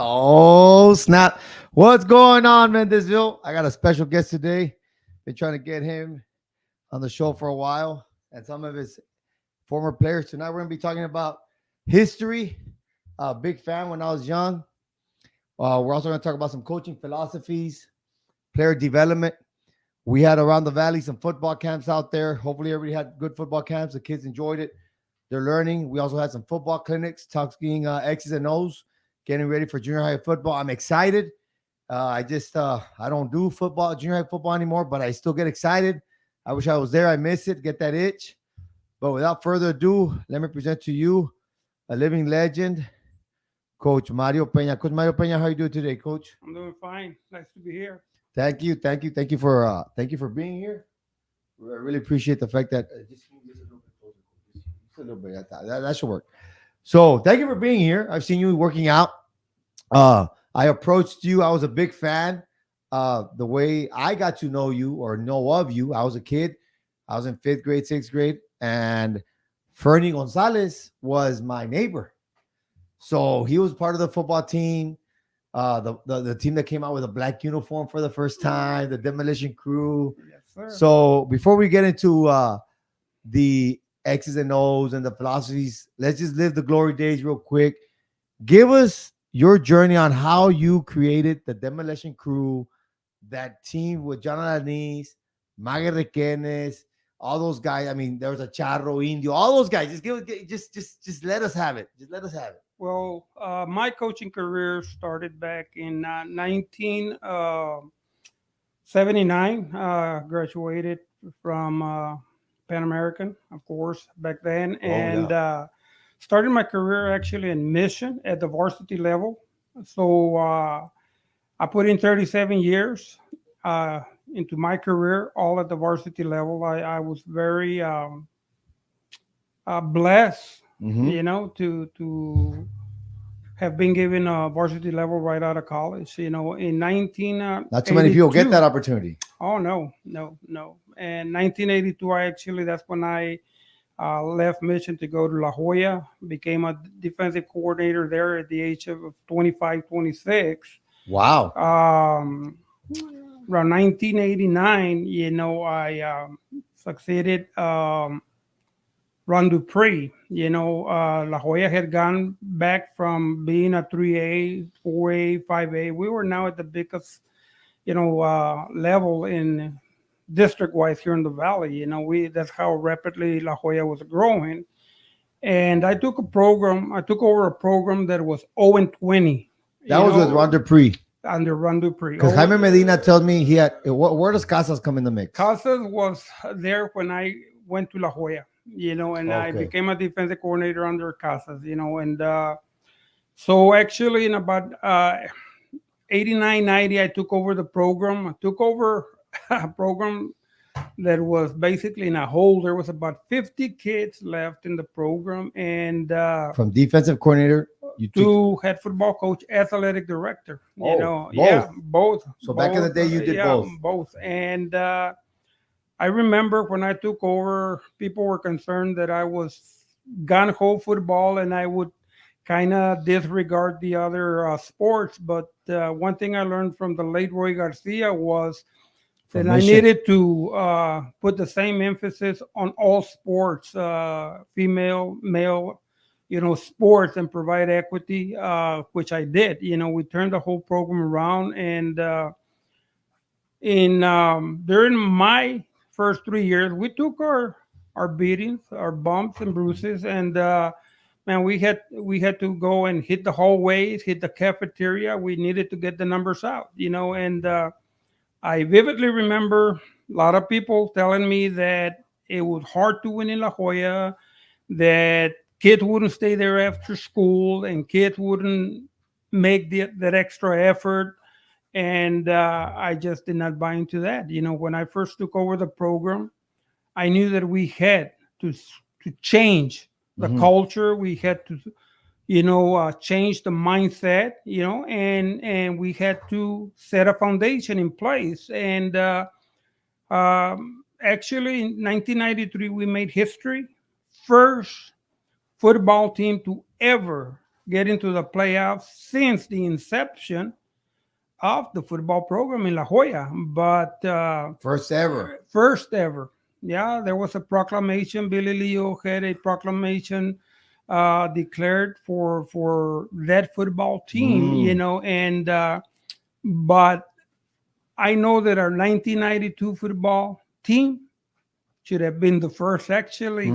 Oh, snap. What's going on, Mendezville? I got a special guest today. Been trying to get him on the show for a while and some of his former players. Tonight, we're going to be talking about history. Big fan when I was young. We're also going to talk about some coaching philosophies, player development. We had around the valley some football camps out there. Hopefully, everybody had good football camps. The kids enjoyed it. They're learning. We also had some football clinics, talking X's and O's, getting ready for junior high football. I'm excited. I don't do football, junior high football anymore, but I still get excited. I wish I was there. I miss it, get that itch. But without further ado, let me present to you a living legend, Coach Mario Pena. Coach Mario Pena, how you doing today, Coach? I'm doing fine. Nice to be here. Thank you for being here. I really appreciate the fact that just move this a little bit closer, just a little bit. That should work. So thank you for being here. I've seen you working out. I approached you. I was a big fan. The way I got to know you or know of you, I was a kid. I was in fifth grade, sixth grade, and Fernie Gonzalez was my neighbor. So he was part of the football team. The team that came out with a black uniform for the first time, the demolition crew. Yes, sir. So before we get into the X's and O's and the philosophies, let's just live the glory days real quick. Give us your journey on how you created the demolition crew, that team with John Alanis, Mague Requenes, all those guys. I mean, there was a Charro Indio, all those guys. Just let us have it. Just let us have it. Well, my coaching career started back in 1979. Graduated from Pan American, of course, back then, and started my career actually in Mission at the varsity level. So I put in 37 years into my career, all at the varsity level. I was very blessed, Mm-hmm. to have been given a varsity level right out of college. In Not too many people get 1982. that opportunity. Oh no, no, no. And 1982, that's when I left Mission to go to La Jolla. Became a defensive coordinator there at the age of 25, 26. Wow. Around 1989, I succeeded. Ron Dupree. La Jolla had gone back from being a 3A, 4A, 5A. We were now at the biggest, level in district-wise here in the valley. That's how rapidly La Jolla was growing. And I took over a program that was 0 and 20. That was with Ron Dupree. Under Ron Dupree. Because Jaime Medina told me he had. Where does Casas come in the mix? Casas was there when I went to La Jolla, and I Okay. became a defensive coordinator under Casas, and so actually in about 89, 90, I took over the program. I took over a program that was basically in a hole. There was about 50 kids left in the program, and From defensive coordinator, you took. to head football coach, athletic director. Oh, Yeah, both. both. So back in the day, you did yeah, both. both. And I remember when I took over, people were concerned that I was gun ho football and I would kind of disregard the other sports. But one thing I learned from the late Roy Garcia was From that I Mission. needed to put the same emphasis on all sports, female, male, sports, and provide equity, which I did. We turned the whole program around, and in during my first 3 years, we took our beatings, our bumps and bruises, and man, we had to go and hit the hallways, hit the cafeteria. We needed to get the numbers out, and I vividly remember a lot of people telling me that it was hard to win in La Jolla, that kids wouldn't stay there after school, and kids wouldn't make that extra effort. And I just did not buy into that. When I first took over the program, I knew that we had to change the Mhm. culture. We had to, change the mindset, and we had to set a foundation in place. And actually, in 1993, we made history. First football team to ever get into the playoffs since the inception of the football program in La Jolla. But First ever. first ever, yeah, there was a proclamation. Billy Leo had a proclamation declared for that football team, and but I know that our 1992 football team should have been the first. Actually,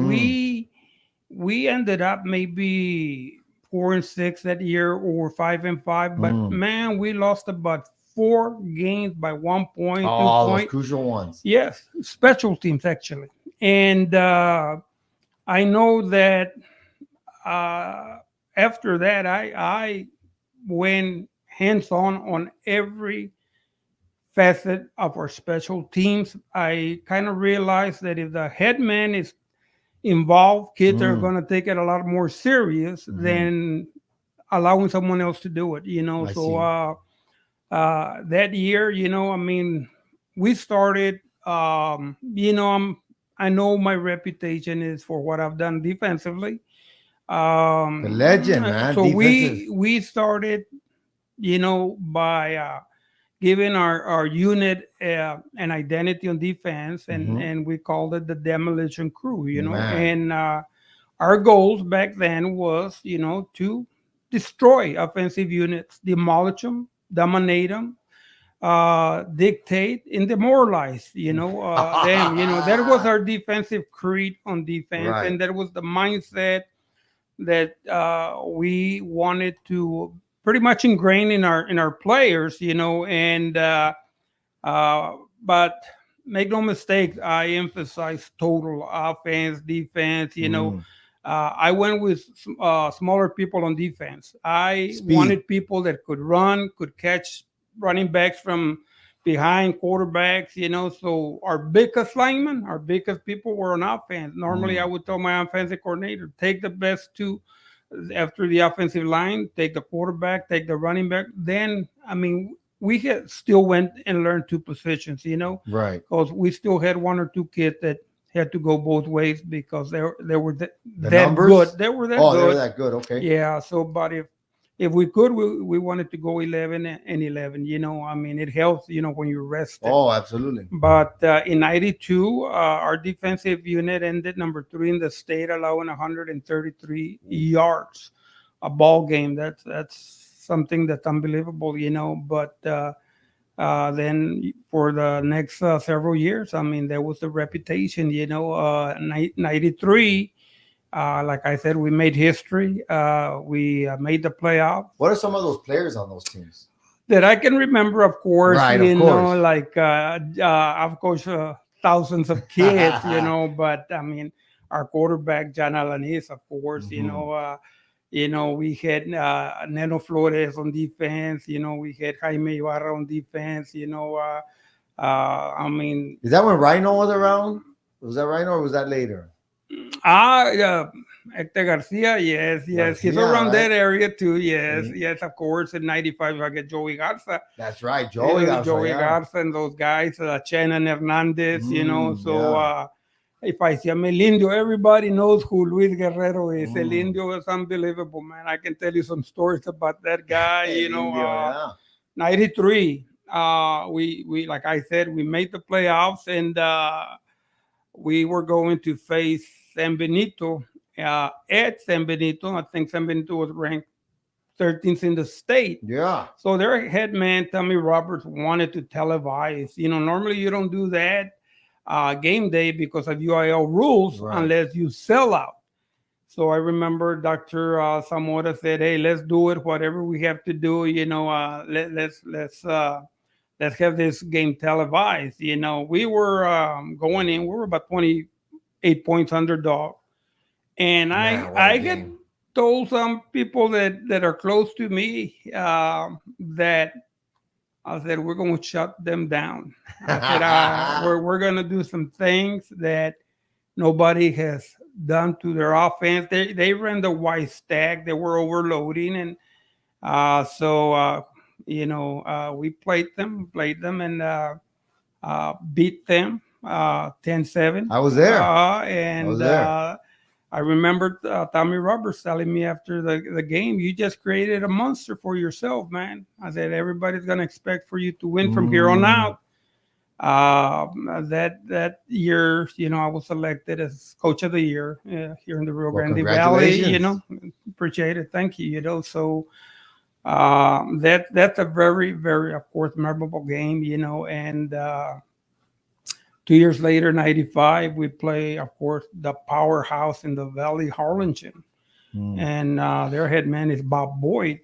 we ended up maybe 4-6 that year, or 5-5. But man, we lost about 4 games by 1 point, Oh, those 2 point. crucial ones. Yes, special teams actually. And I know that uh, after that, I went hands on every facet of our special teams. I kind of realized that if the head man is involved, kids are going to take it a lot more serious than allowing someone else to do it. I So see. that year, I mean, we started. I know my reputation is for what I've done defensively. The legend, man. So Defensive. we started, by giving our unit an identity on defense, and we called it the demolition crew. Man. And our goals back then was, to destroy offensive units, demolish them, dominate them, dictate, and demoralize, them. That was our defensive creed on defense, Right. and that was the mindset that we wanted to pretty much ingrain in our players, and but make no mistake, I emphasize total offense, defense. I went with smaller people on defense. I Speed. wanted people that could run, could catch running backs from behind quarterbacks. So our biggest linemen, our biggest people were on offense. Normally, I would tell my offensive coordinator, take the best two after the offensive line, take the quarterback, take the running back. Then, I mean, we still went and learned two positions, Right. because we still had one or two kids that had to go both ways because they were that numbers? good. They were that Oh, good. they were that good. Okay. Yeah. So, but if we could, we wanted to go 11 and 11. I mean, it helps, when you're rested. Oh, absolutely. But in '92, our defensive unit ended number 3 in the state, allowing 133 yards a ball game. That's something that's unbelievable, But then for the next several years, I mean, there was the reputation, 93. Like I said, we made history. We made the playoff. What are some of those players on those teams? That I can remember, of course, Right, of course. like, of course, thousands of kids, but I mean, our quarterback, John Alanis, of course, we had Neno Flores on defense, we had Jaime Ibarra on defense, I mean. Is that when Rhino was around? Was that Rhino or was that later? Hector Garcia, yes, he's Garcia, around right? that area too, yes, of course. In '95, I get Joey Garza. That's right, Joey Garza. Joey Yeah. Garza and those guys, Chenan Hernandez, So yeah. if I see him El Indio, everybody knows who Luis Guerrero is. El Indio is unbelievable, man. I can tell you some stories about that guy. Yeah. '93. We like I said, we made the playoffs, and we were going to face San Benito. At San Benito, I think San Benito was ranked 13th in the state. Yeah. So their head man, Tommy Roberts, wanted to televise. Normally you don't do that game day because of UIL rules, Right. unless you sell out. So I remember Dr. Zamora said, "Hey, let's do it. Whatever we have to do, let's have this game televised." We were going in. We were about 28 points underdog, and Man, what a I get game. told some people that are close to me that I said, we're going to shut them down. I said, we're going to do some things that nobody has done to their offense. They ran the white stack. They were overloading. And we played them, and beat them 10-7. I was there. And I was there. I remember Tommy Roberts telling me after the game, "You just created a monster for yourself, man." I said, "Everybody's gonna expect for you to win from here on Mm, out." That year, I was selected as coach of the year here in the Rio well, Grande Valley. congratulations. Appreciate it. Thank you. So that's a very, very, of course, memorable game. And 2 years later, '95, we play, of course, the powerhouse in the Valley, Harlingen, Mm. and their head man is Bob Boyd.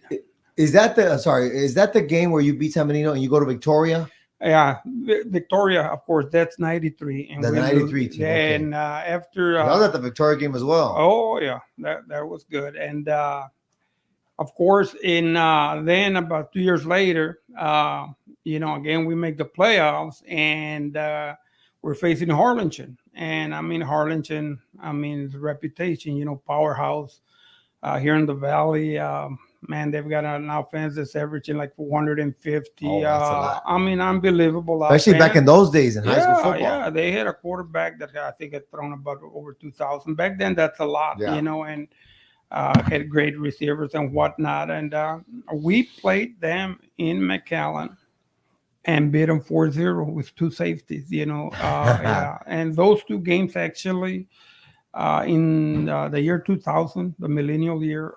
Is that the sorry? Is that the game where you beat San Benito and you go to Victoria? Yeah, Victoria, of course, that's '93, and The we lose. '93 team. Okay, Then after, I was at the Victoria game as well. oh yeah, that was good. And of course, in then about 2 years later, again we make the playoffs, and we're facing Harlingen. And I mean Harlingen, I mean its reputation, powerhouse here in the valley. Man, they've got an offense that's averaging like 450. Oh, that's a lot, I mean, unbelievable especially back in offense. those days in high school Yeah, football. yeah, they had a quarterback that I think had thrown about over 2,000 back then. That's a lot, Yeah. and had great receivers and whatnot. And we played them in McAllen and beat them 4-0 with two safeties. Yeah. And those two games actually in the year 2000, the millennial year.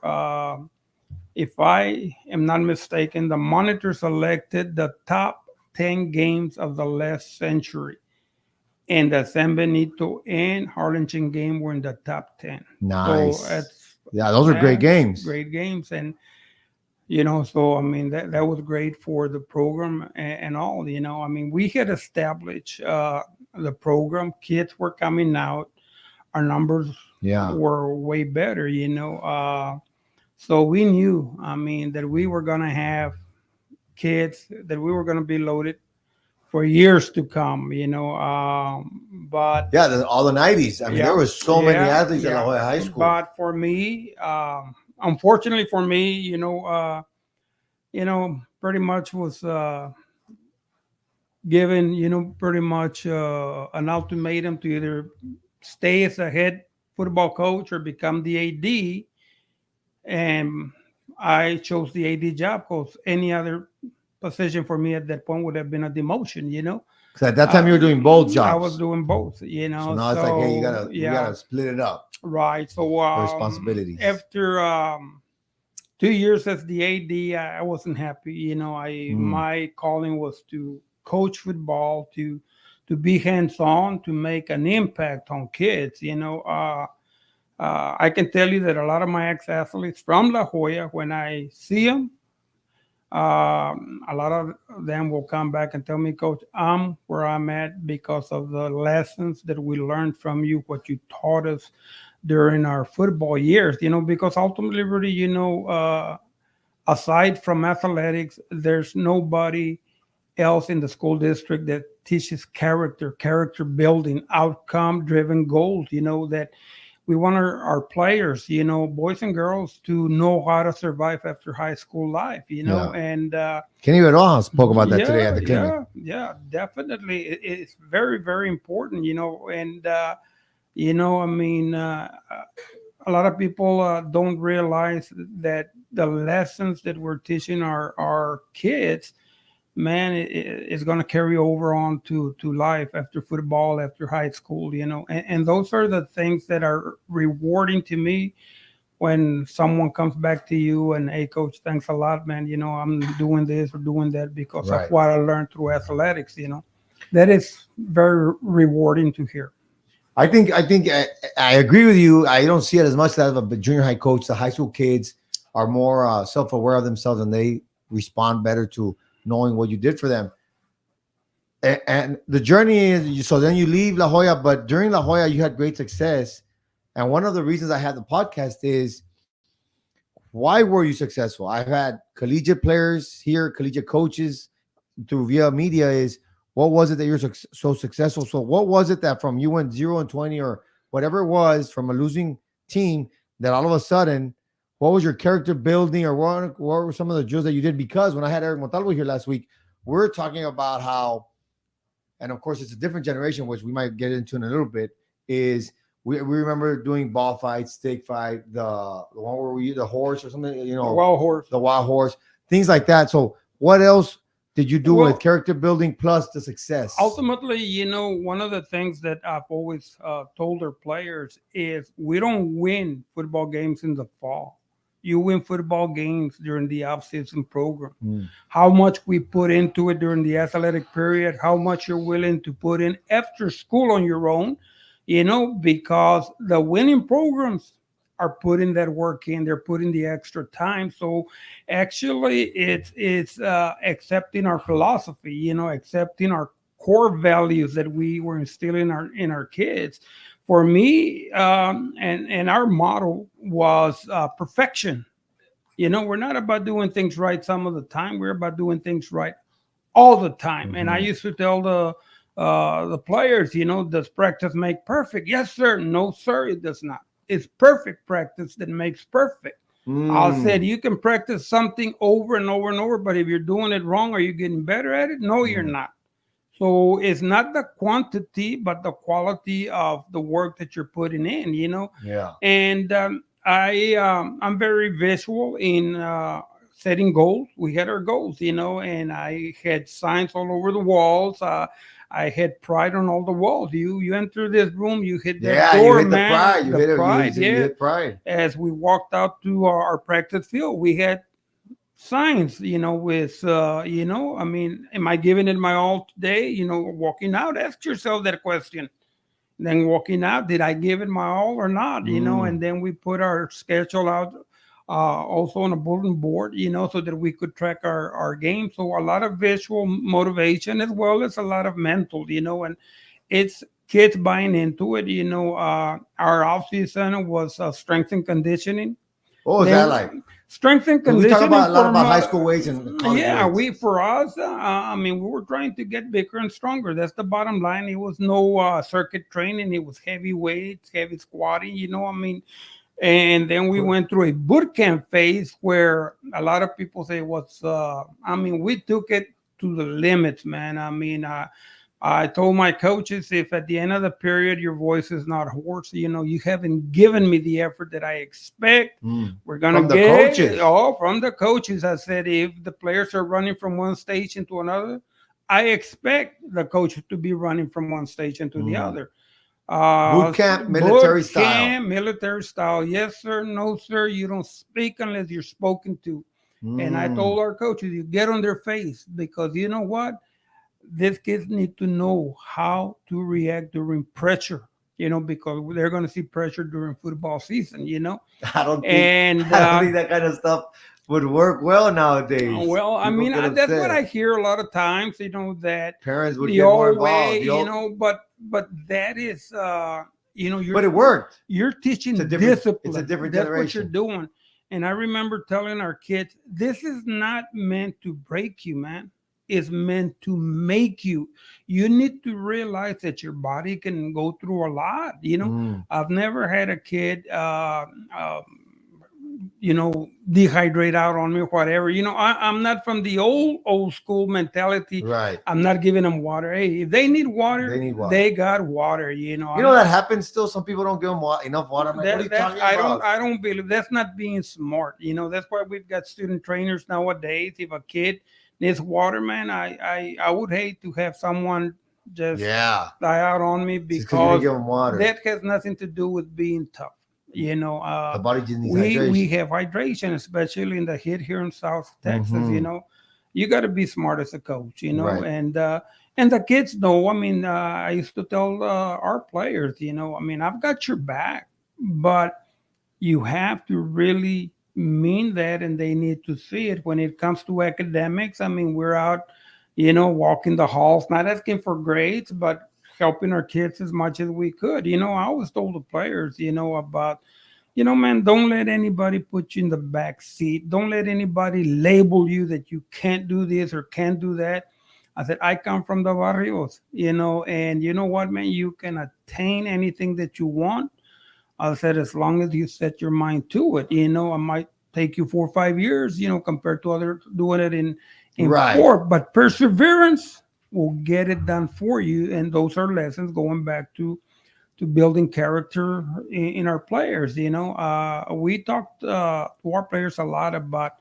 If I am not mistaken, the monitor selected the top 10 games of the last century. And the San Benito and Harlingen game were in the top 10. So Nice. that's Yeah, those are great yeah, games. great games. And, so I mean, that was great for the program and all. I mean, we had established the program, kids were coming out, our numbers Yeah. were way better. So we knew, I mean, that we were going to have kids, that we were going to be loaded for years to come. But Yeah, all the '90s. I mean, there yeah, was so many yeah, athletes at La yeah. Jolla High School. But for me, unfortunately for me, pretty much was given, pretty much an ultimatum to either stay as a head football coach or become the AD. And I chose the AD job because any other position for me at that point would have been a demotion. Because at that time you were doing both I was jobs. doing both, So now it's like, hey, you yeah, gotta split it up, right. So the responsibilities. after 2 years as the AD, I wasn't happy. Mm. My calling was to coach football, to be hands on, to make an impact on kids. I can tell you that a lot of my ex athletes from La Jolla, when I see them, a lot of them will come back and tell me, Coach, I'm where I'm at because of the lessons that we learned from you, what you taught us during our football years. Because ultimately, Rudy, aside from athletics, there's nobody else in the school district that teaches character building, outcome driven goals, that we want our players, boys and girls, to know how to survive after high school life, Yeah. and Kenny Veroja spoke about that today at yeah, the clinic. yeah, definitely. It's very, very important, and I mean, a lot of people don't realize that the lessons that we're teaching our kids, man, is going to carry over on to life after football, after high school, and those are the things that are rewarding to me when someone comes back to you and, hey, coach, thanks a lot, man. I'm doing this or doing that because of Right. what I learned through athletics. That is very rewarding to hear. I agree with you. I don't see it as much as a junior high coach. The high school kids are more self-aware of themselves and they respond better to knowing what you did for them. And the journey is so then you leave La Jolla, but during La Jolla you had great success. And one of the reasons I had the podcast is why were you successful? I've had collegiate players here, collegiate coaches through via media. Is what was it that you're so successful? So what was it that from you went 0-20 or whatever it was from a losing team that all of a sudden, what was your character building or what were some of the drills that you did? Because when I had Eric Montalvo here last week, we're talking about how, and of course it's a different generation, which we might get into in a little bit, is we remember doing ball fights, stick fight, the one where we the horse or something, A wild horse. the wild horse, things like that. So what else did you do with Well, character building plus the success? ultimately, one of the things that I've always told our players is we don't win football games in the fall. You win football games during the off-season program. Mm. How much we put into it during the athletic period, how much you're willing to put in after school on your own, because the winning programs are putting that work in, they're putting the extra time. So actually it's accepting our philosophy, accepting our core values that we were instilling in our kids. For me, and our model was perfection. We're not about doing things right some of the time. We're about doing things right all the time. And I Mhm. used to tell the players, does practice make perfect? Yes, sir. No, sir, it does not. It's perfect practice that makes perfect. I said Mm. you can practice something over and over and over, but if you're doing it wrong, are you getting better at it? No, you're Mm. not. So it's not the quantity, but the quality of the work that you're putting in. Yeah. And I'm very visual in setting goals. We had our goals, and I had signs all over the walls. I had pride on all the walls. You enter this room, you hit that Yeah, you door, hit the man. pride. You The hit it. pride, You yeah. hit pride. As we walked out to our practice field, we had signs, with, I mean, am I giving it my all today? Walking out, ask yourself that question. Then walking out, did I give it my all or not? And Mm. then we put our schedule out also on a bulletin board, so that we could track our game. So a lot of visual motivation as well as a lot of mental, and it's kids buying into it. Our off season was strength and conditioning. What was that like? Then strength and Because we talk conditioning about a lot for about high school weights and college yeah, weights. we for us, I mean, we were trying to get bigger and stronger. That's the bottom line. It was no circuit training. It was heavy weights, heavy squatting. I mean, and then we went through a boot camp phase where a lot of people say what's I mean, we took it to the limits, man. I mean, I told my coaches, if at the end of the period your voice is not hoarse, you haven't given me the effort that I expect. Mm. We're gonna From the get coaches. from the coaches. I said, if the players are running from one station to another, I expect the coach to be running from one station to the Mm. other. Boot camp, military Boot style. camp, military style. Yes, sir. No, sir. You don't speak unless you're spoken to. And I Mm. told our coaches, you get on their face because you know what? These kids need to know how to react during pressure, because they're going to see pressure during football season. I don't think And I don't think that kind of stuff would work well nowadays. well, I People mean, get that's what upset. I hear a lot of times, that Parents would the get more old involved. way, but that is, But it worked. you're teaching It's a discipline. different That's what you're generation. doing. And I remember telling our kids, this is not meant to break you, man. It's meant to make you. You need to realize that your body can go through a lot. Mm. I've never had a kid, dehydrate out on me, whatever. I'm not from the old school mentality. Right. I'm not giving them water. Hey, if they need They water, need water. they got water. You know that happens still. Some people don't give them enough water. I'm like, what are you That's talking I don't about? I don't believe that's not being smart. That's why we've got student trainers nowadays. If a kid needs water, man, I would hate to have someone just Yeah. die out on me Just because you didn't because give them water. that has nothing to do with being tough. The body just needs We hydration. have hydration, especially in the heat here in South Texas. Hmm. You got to be smart as a coach. Right. And the kids know. I mean, I used to tell our players, I mean, I've got your back, but you have to really mean that, and they need to see it. When it comes to academics, I mean, we're out, walking the halls, not asking for grades, but helping our kids as much as we could. I always told the players, about, man, don't let anybody put you in the back seat. Don't let anybody label you that you can't do this or can't do that. I said, I come from the barrios, and you know what, man, you can attain anything that you want. I said, as long as you set your mind to it, I might take you 4 or 5 years, compared to others doing it in Right. 4, but perseverance will get it done for you. And those are lessons going back to to building character in our players. We talked to our players a lot about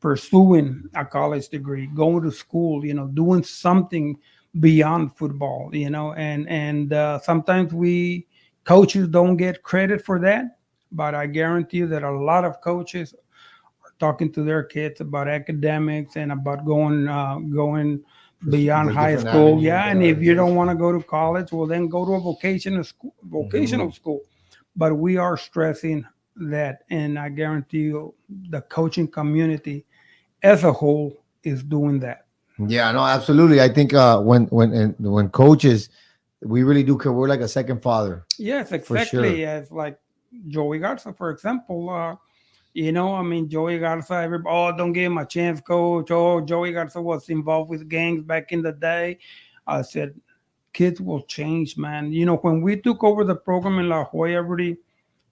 pursuing a college degree, going to school, doing something beyond football, and sometimes we coaches don't get credit for that, but I guarantee you that a lot of coaches are talking to their kids about academics and about going beyond The high different school. avenues Yeah, that and if you don't exist. want to go to college, well, then go to a vocational school. Hmm. But we are stressing that, and I guarantee you, the coaching community as a whole is doing that. Yeah, no, absolutely. I think when coaches, we really do care. We're like a second father Yes, for sure. exactly. As like Joey Garza, for example. I mean, Joey Garza, everybody, oh, don't give him a chance, coach. Oh, Joey Garza was involved with gangs back in the day. I said, kids will change, man. When we took over the program in La Jolla, Rudy,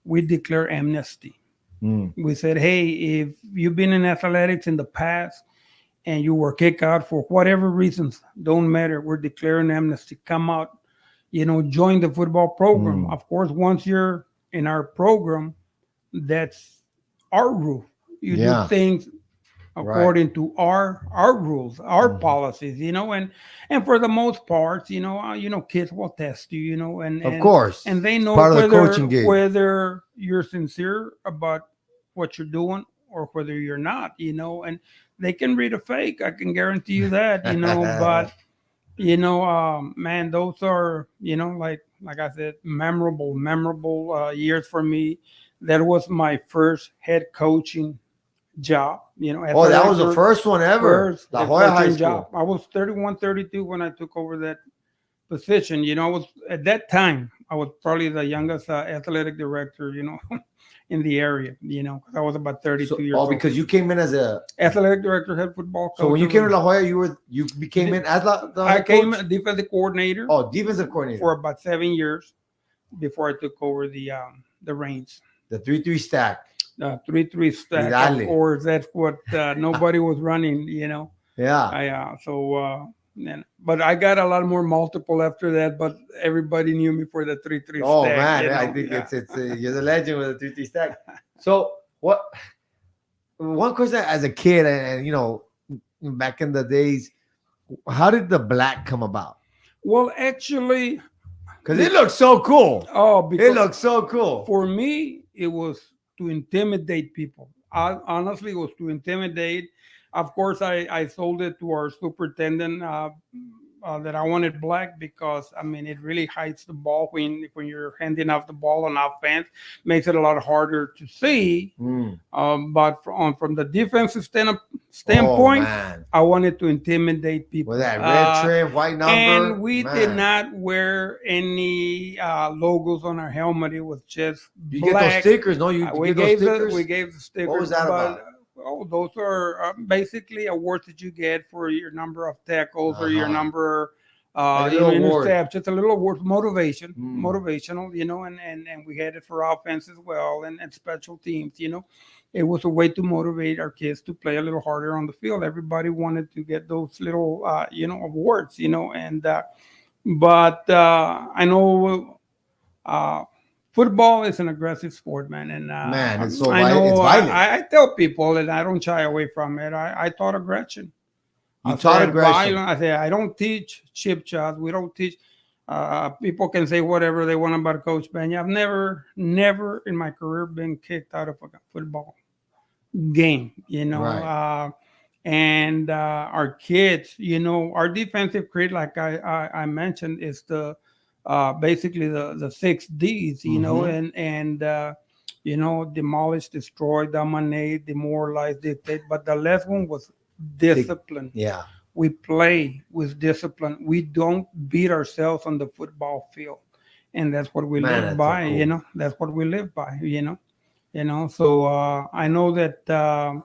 we declared amnesty. Mm. We said, hey, if you've been in athletics in the past and you were kicked out for whatever reasons, don't matter. We're declaring amnesty. Come out, join the football program. Mm. Of course, once you're in our program, that's our rule. You do Yeah, things right. according to our rules, our Mhm. policies, and for the most part, kids will test you, and Of and course, and they it's know part of the whether coaching gig. whether you're sincere about what you're doing or whether you're not, and they can read a fake. I can guarantee you that, but man, those are, like I said, memorable years for me. That was my first head coaching job, Oh, that athletic was the first one ever. first La head Jolla High coaching job. School. I was 31, 32 when I took over that position. I was at that time, I was probably the youngest athletic director, in the area, 'cause I was about 32 So, years oh, old. because you came in as a. Athletic director, head football So when coach. you came to La Jolla, you became in as the I head came coach. a defensive coordinator Oh, defensive for coordinator. about 7 years before I took over the reins. The 3-3 stack. 3-3 Y stack, of dale. course. That's what nobody was running. Yeah. I so but I got a lot more multiple after that. But everybody knew me for the 3-3 Oh stack. man, I think Yeah. it's you're the legend with the 3-3 stack. So what? One question as a kid, and back in the days, how did the black come about? Well, actually, Because be, it looks so cool. It because looks so cool. for me it was to intimidate people. Honestly, it was to intimidate. Of course, I sold it to our superintendent that I wanted black because I mean it really hides the ball when you're handing off the ball on offense, makes it a lot harder to see. Mm. But from the defensive Oh standpoint, man, I wanted to intimidate with people. that red trim, white And number, we did man. not wear any logos on our helmet. It was just You get those black. stickers? No, you We get those gave the stickers. we gave the What stickers, was that but about? those are basically awards that you get for your number of tackles or Uh your huh. number, Like a little award. interceptions. A little award, Mm. motivational, and we had it for offense as well and special teams. It was a way to motivate our kids to play a little harder on the field. Everybody wanted to get those little, awards, and but I know uh, football is an aggressive sport, man, and Man, it's so I violent. It's know violent. I tell people, and I don't shy away from it. I taught aggression. You I taught said aggression. violent. I said I don't teach chip shots. We don't teach. People can say whatever they want about Coach Pena. I've never in my career been kicked out of a football game. Right. And our kids, our defensive creed, like I mentioned, is the basically the 6 Ds, Mm-hmm. and demolish, destroy, dominate, demoralize, dictate. But the last one was Big. discipline. Yeah. We play with discipline. We don't beat ourselves on the football field, and that's what we Man, live that's so by. cool. That's what we live by. So I know that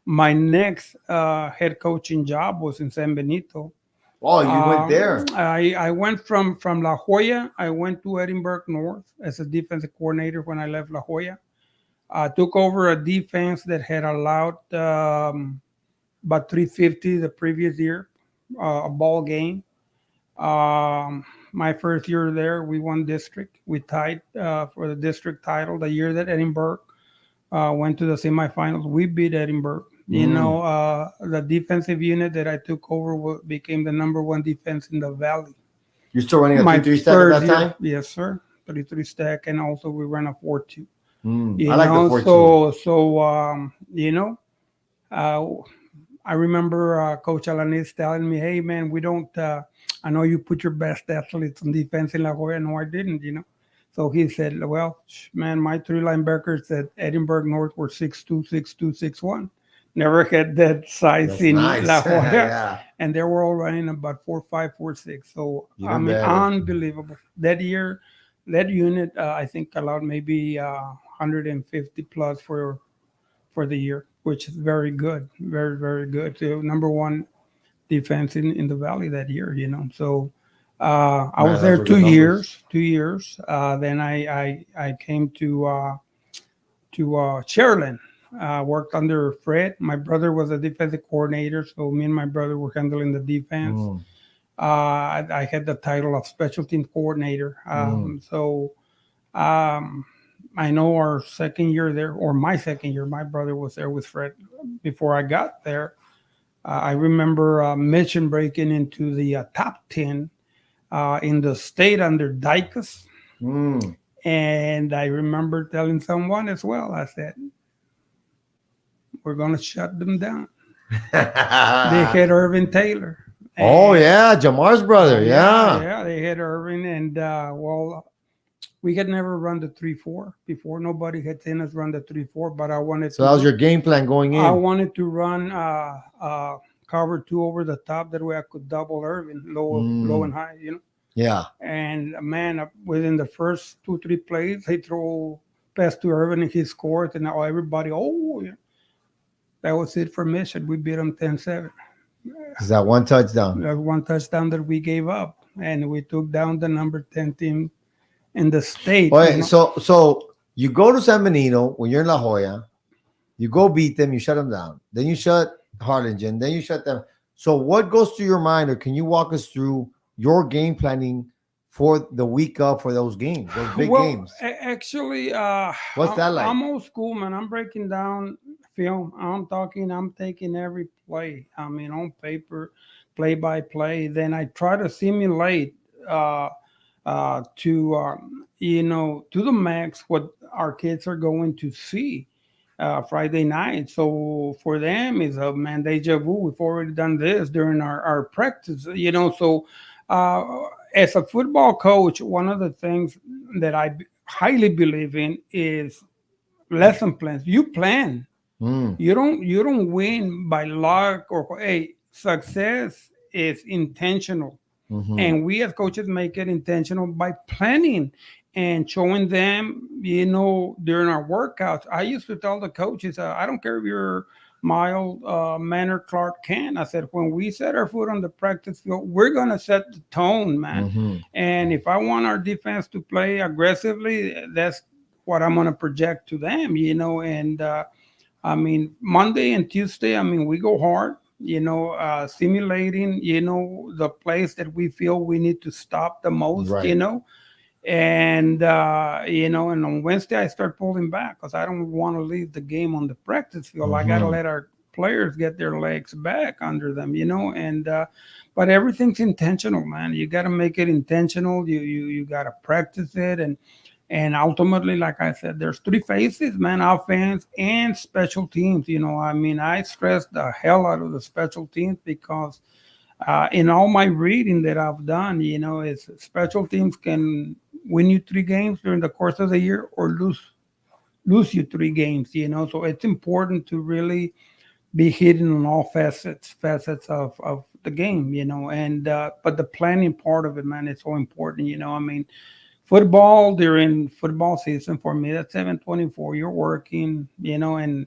my next head coaching job was in San Benito. Oh, you went there. I went from La Jolla. I went to Edinburgh North as a defensive coordinator when I left La Jolla. I took over a defense that had allowed about 350 the previous year, a ball game. My first year there, we won district. We tied for the district title. The year that Edinburgh went to the semifinals, we beat Edinburgh. Mm. The defensive unit that I took over became the number one defense in the valley. You're still running a My 3-3 stack at first that year, time? yes, sir, 33 stack, and also we ran a 4-2. I like the 4-2. Uh, I remember Coach Alanis telling me, "Hey, man, we don't. I know you put your best athletes on defense in La Jolla. No, I didn't. So he said, "Well, man, my three linebackers at Edinburgh North were 6'2", 6'2", 6'1". Never had that size That's in nice. La Jolla, Yeah. and they were all running about 4'5", 4'6". So I Even mean, better. unbelievable. That year, that unit, I think allowed maybe 150 plus for the year, which is very good, very very good. So number one defense in the valley that year. So I was Man, there those were good two numbers. years. 2 years. Then I came to Cherlin. Worked under Fred. My brother was a defensive coordinator, so me and my brother were handling the defense. Mm, I had the title of special team coordinator. mm. Um, I know our second year there, or my second year, my brother was there with Fred before I got there. I remember Mission breaking into the top 10 in the state under Dicus. Mm. And I remember telling someone as well, I said, we're going to shut them down. They had Irvin Taylor. Oh And, yeah, Jamar's oh, brother. yeah, Yeah. yeah, they had Irvin. And, well, we had never run the 3-4 before. Nobody had seen us run the 3-4, but So that was your game plan going I in. wanted to run cover two over the top. That way I could double Irvin, low Mm. and high. Yeah. And man, within the first 2-3 plays, he threw pass to Irvin and he scored. And now everybody, yeah. That was it for Mission. We beat them 10-7. Is that one touchdown? That one touchdown that we gave up. And we took down the number 10 team in the state. Okay, so you go to San Benito when you're in La Jolla, you go beat them, you shut them down. Then you shut Harlingen, then you shut them. So what goes through your mind, or can you walk us through your game planning for the week up for those games, those big Well, games? actually, What's that like? I'm old school, man. I'm breaking down film. I'm taking every play. I mean, on paper, play by play. Then I try to simulate to the max what our kids are going to see Friday night. So for them, it's a man deja vu. We've already done this during our practice. So uh, as a football coach, one of the things that I highly believe in is lesson plans. You plan. Mm, You don't win by luck or hey, success is intentional. hmm. And we as coaches make it intentional by planning and showing them, during our workouts. I used to tell the coaches, I don't care if you're Miles, Manor, Clark Kent. I said, when we set our foot on the practice field, we're going to set the tone, man. Hmm. And if I want our defense to play aggressively, that's what I'm going to project to them. And I mean, Monday and Tuesday, I mean, we go hard, simulating, the place that we feel we need to stop the most, Right. and on Wednesday I start pulling back because I don't want to leave the game on the practice field. I got to Hmm. let our players get their legs back under them, and but everything's intentional, man. You got to make it intentional. You got to practice it, and ultimately, like I said, there's three phases, man: offense and special teams. I mean, I stress the hell out of the special teams because in all my reading that I've done, is special teams can win you three games during the course of the year or lose you three games. So it's important to really be hitting on all facets of the game. And but the planning part of it, man, is so important. I mean, football during football season for me, that's 7/24. You're working, and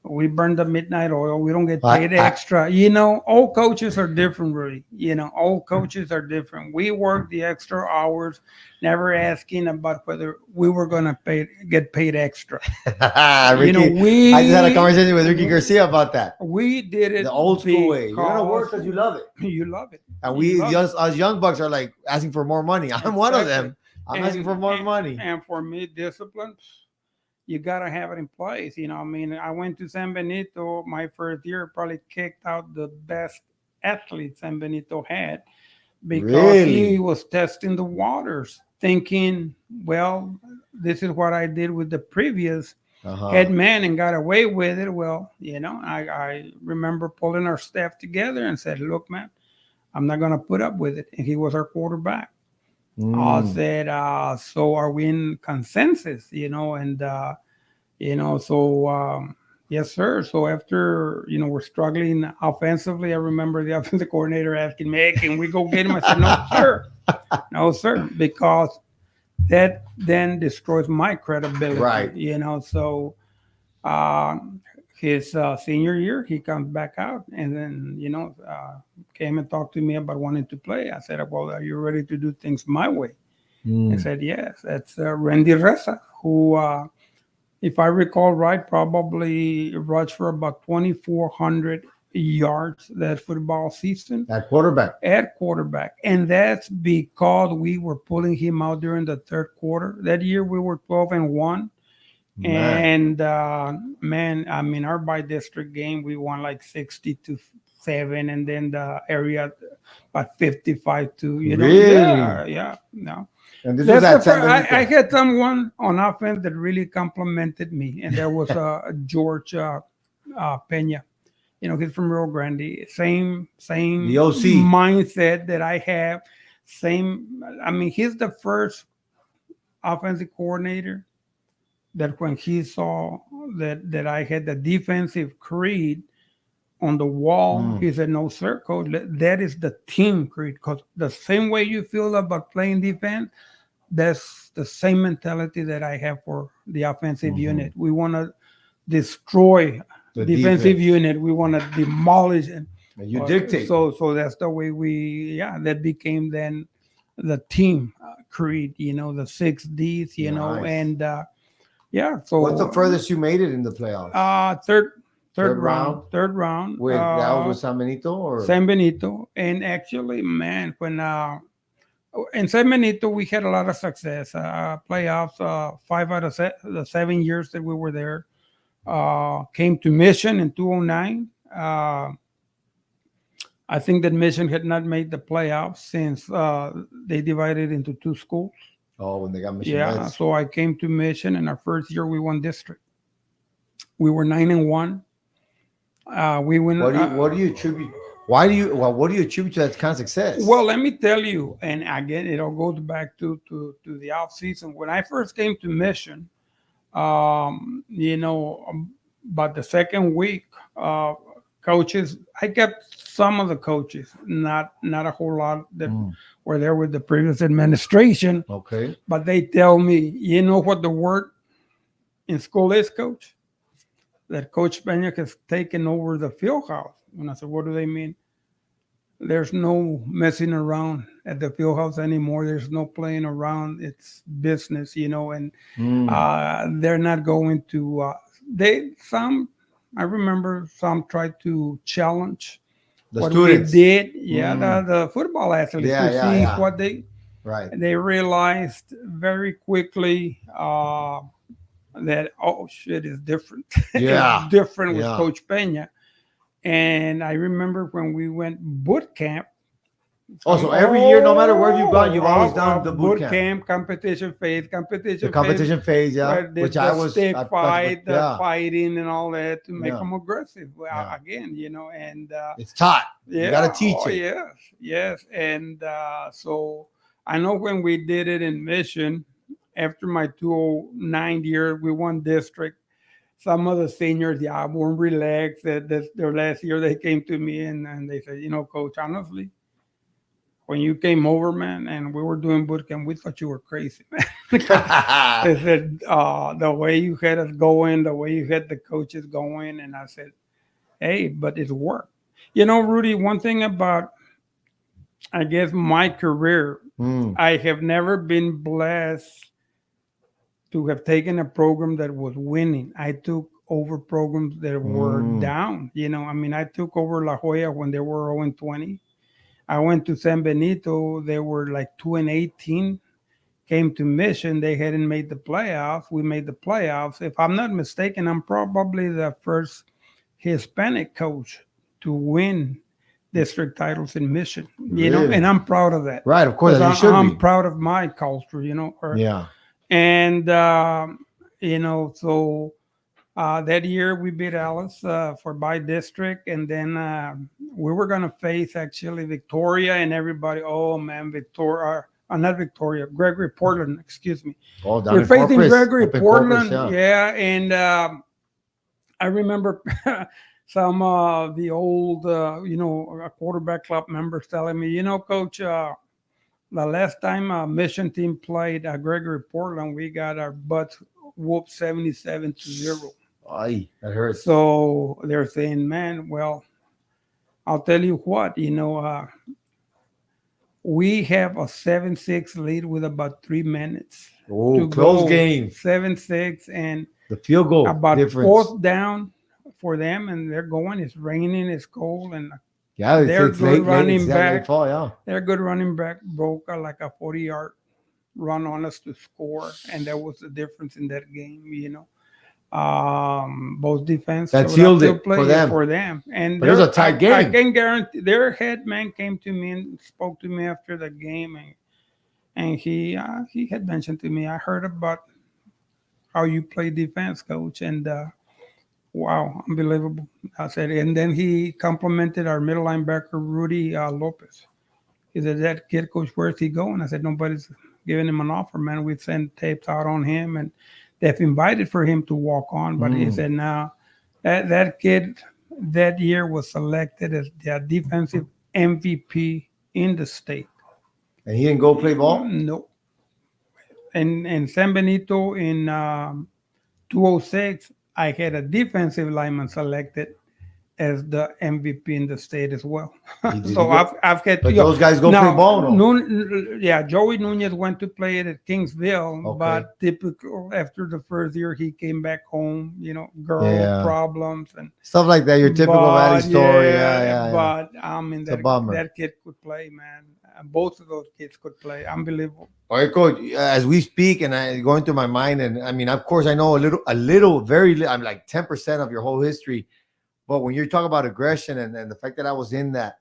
We burn the midnight oil. We don't get I- paid I- extra. You know, all coaches are different, really. You know, all coaches are different. We work the extra hours, never asking about whether we were going to get paid extra. You know, Ricky, I just had a conversation with Ricky Garcia about that. we did it The old school way. You're gonna work because because you love it. you love it. And You we love just us young bucks are like asking for more money. I'm one of them. I'm asking for more money. And for me, discipline, you gotta have it in place. You know, I mean, I went to San Benito my first year, probably kicked out the best athlete San Benito had because Really? he was testing the waters, thinking, well, this is what I did with the previous head man and got away with it. Well, you know, I remember pulling our staff together and said, look, man, I'm not gonna put up with it. And he was our quarterback. I said, so are we in consensus, you know? And, you know, so, yes, sir. So after, you know, we're struggling offensively, I remember the offensive coordinator asking me, hey, can we go get him? I said, no, sir. No, sir. Because that then destroys my credibility, Right. you know? So, his senior year, he comes back out and then, you know, came and talked to me about wanting to play. I said, well, are you ready to do things my way? He said, yes. That's Randy Reza, who, if I recall right, probably rushed for about 2,400 yards that football season At quarterback. at quarterback. And that's because we were pulling him out during the third quarter. That year we were 12-1. Man. And man, I mean, our by district game, we won like 60-7, and then the area about 55-2. You know, Really? yeah, no. And this was at San Benito. I had someone on offense that really complimented me, and there was George Pena. You know, he's from Rio Grande. Same The OC. mindset that I have. Same. I mean, he's the first offensive coordinator that when he saw that I had the defensive creed on the wall, he said, no, sir, coach, that is the team creed. Because the same way you feel about playing defense, that's the same mentality that I have for the offensive unit. We want to destroy The defensive defense. unit. We want to demolish it. And you dictate. So that's the way that became then the team creed, you know, the 6 Ds, you know, Nice. and yeah. So What's the furthest you made it in the playoffs? Third round. With that was with San Benito or San Benito. And actually, man, when in San Benito we had a lot of success. Playoffs, 5 out of the 7 years that we were there. Came to Mission in 2009. I think that Mission had not made the playoffs since they divided into 2 schools. Oh, when they got Mission Yeah, Reds. so I came to Mission, and our first year we won district. We were 9-1. We win. What do you attribute? What do you attribute to that kind of success? Well, let me tell you, and again, it all goes back to the off season. When I first came to Mission, you know, about the second week, coaches, I kept some of the coaches, not a whole lot that were there with the previous administration. Okay. But they tell me, you know what the word in school is, coach? That Coach Pena has taken over the field house. And I said, what do they mean? There's no messing around at the field house anymore. There's no playing around. It's business, you know, and they're not going to, I remember some tried to challenge The what students. we did. Yeah, the football athletes to see what they realized very quickly that, oh, shit is different. Yeah. It's different with Coach Pena. And I remember when we went boot camp. Oh, so every year, no matter where you've gone, you've always done the boot camp. Competition phase, The competition phase, yeah. Which I was stick fight, the fighting and all that to make them aggressive. Well, again, you know, and it's taught. You got to teach it. Yes. And so I know when we did it in Mission, after my 2009 year, we won district. Some of the seniors, weren't relaxed. That their last year, they came to me and they said, you know, Coach, honestly, when you came over, man, and we were doing boot camp, we thought you were crazy, man. They said, the way you had us going, the way you had the coaches going. And I said, hey, but it's work. Rudy, one thing about, I guess, my career, Mm, I have never been blessed to have taken a program that was winning. I took over programs that were mm. down. I mean, I took over La Jolla when they were 0-20. I went to San Benito, they were like 2-18. Came to Mission, they hadn't made the playoffs. We made the playoffs. If I'm not mistaken, I'm probably the first Hispanic coach to win district titles in Mission, and Really? I'm proud of that Right, of course, because as you should I'm be. proud of my culture, Yeah. and, so that year we beat Alice for by district, and then we were going to face actually Victoria and everybody. Oh man, Victoria, not Victoria, Gregory Portland, excuse me. Oh, down We're in facing Corpus. Gregory Up in Corpus, Portland, yeah. yeah, and I remember some of the old, quarterback club members telling me, Coach, the last time a mission team played Gregory Portland, we got our butts whooped 77-0. Ay, that hurts. So they're saying, man, well, I'll tell you what, we have a 7-6 lead with about 3 minutes Oh, to close go. game. 7-6, and The field goal about difference. fourth down for them, and they're going. It's raining, it's cold, and Yeah, they're it's good late, running it's that back. late fall, yeah. Their good running back broke like a 40-yard run on us to score, and that was the difference in that game. Both defense That showed sealed up to it play for them. for them. And But it was a tight game. I can guarantee their head man came to me and spoke to me after the game, and he had mentioned to me, I heard about how you play defense, coach, and wow, unbelievable. I said, and then he complimented our middle linebacker Rudy Lopez. He said, that kid, coach, where's he going? I said, nobody's giving him an offer, man. We've sent tapes out on him, and they've invited for him to walk on. But he said, now that kid that year was selected as the defensive MVP in the state. And he didn't go play ball? No. In San Benito in 206, I had a defensive lineman selected as the MVP in the state as well. So I've had. But those guys go play ball, no? Joey Nunez went to play it at Kingsville, Okay. but typical after the first year he came back home. Girl problems and Stuff like that. Your typical Valley story. Yeah. But I mean, It's a bummer. that kid could play, man. Both of those kids could play. Unbelievable. All right, coach. As we speak, and I going through my mind, and I mean, of course, I know a little, very. I'm like 10% of your whole history. But when you're talking about aggression and the fact that I was in that,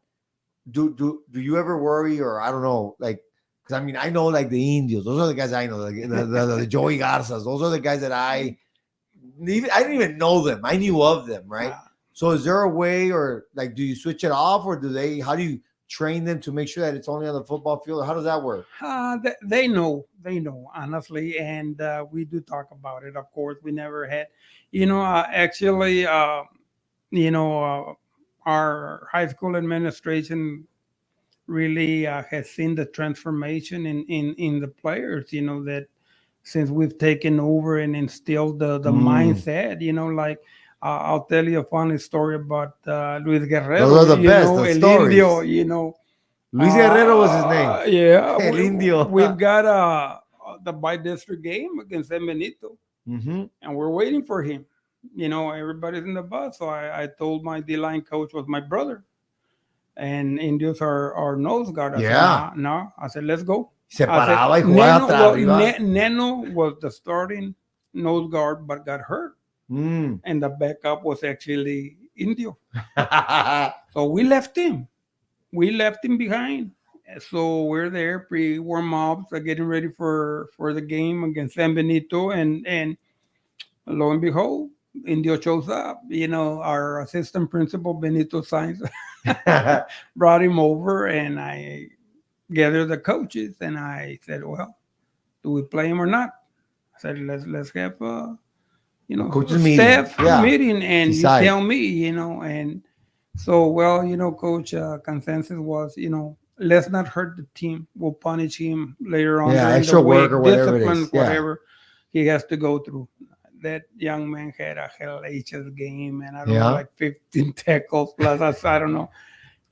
do you ever worry, or I don't know, like, because I mean, I know like the Indios, those are the guys I know, like the Joey Garzas, those are the guys that I didn't even know them, I knew of them, right? So is there a way, or like, do you switch it off, or how do you train them to make sure that it's only on the football field, or how does that work? They know, honestly, and we do talk about it. Of course, we never had, actually. Our high school administration really has seen the transformation in the players, that since we've taken over and instilled the mindset, like I'll tell you a funny story about Luis Guerrero. Those are the best, El the stories. Indio, Luis Guerrero was his name. Yeah. El Indio. We've got the by-district game against San Benito, Mm-hmm. and we're waiting for him. Everybody's in the bus. So I told my D-line coach was my brother. And Indios are nose guard. I said, no. I said, let's go. Se paraba y jugaba atrás arriba. Neno was the starting nose guard, but got hurt. And the backup was actually Indio. So we left him. Behind. So we're there, pre-warm-ups, getting ready for the game against San Benito. And lo and behold, Indio shows up. Our assistant principal, Benito Sainz, brought him over, and I gathered the coaches, and I said, well, do we play him or not? I said, let's have coaches staff meeting. meeting, and Decide. You tell me, and so, well, coach, consensus was, let's not hurt the team. We'll punish him later on Yeah, during extra the week, work or whatever it discipline, is. Yeah. whatever he has to go through. That young man had a hellacious game, and I don't know, Yeah. like 15 tackles plus. I don't know.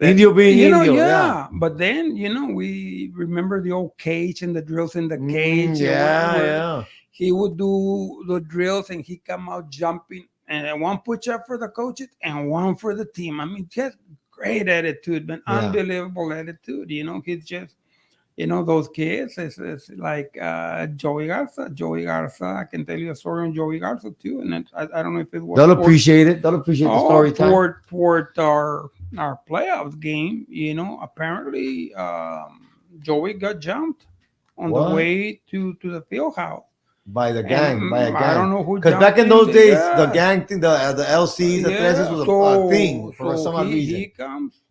Indio being Indio. Yeah. Yeah. But then, we remember the old cage and the drills in the cage. Where Yeah. he would do the drills and he come out jumping, and one push up for the coaches and one for the team. I mean, just great attitude, man. Yeah. Unbelievable attitude. He's just, those kids. It's like Joey Garza. Joey Garza. I can tell you a story on Joey Garza too, and I don't know if it was. They'll appreciate it. They'll appreciate the story time. For our playoffs game, apparently Joey got jumped on the way to the field house by the gang, by a gang. I don't know who. Because back in those days, the gang thing, the LCs, the trenches was a thing for some odd reason. He comes,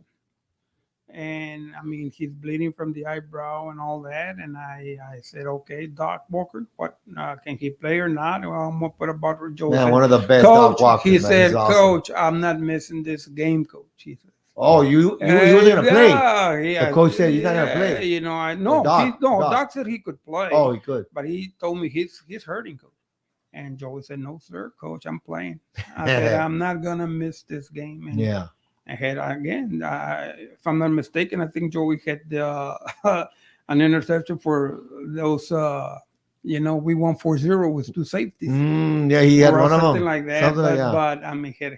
and I mean, he's bleeding from the eyebrow and all that. And I said, okay, Doc Walker, what can he play or not? Well, I'm gonna put a bottle of Joe. Man, one of the best Coach, Doc Walkers. He said, awesome. Coach, I'm not missing this game, Coach. He said. Oh, you wasn't gonna play. Yeah, the coach said he's not gonna play. Doc said he could play. Oh, he could. But he told me he's hurting, Coach. And Joey said, no, sir, Coach, I'm playing. I said, I'm not gonna miss this game. And yeah. I had again, if I'm not mistaken, I think Joey had an interception for those. We won 4-0 with 2 safeties. Yeah, he had one of them. Something like that. But I mean, he had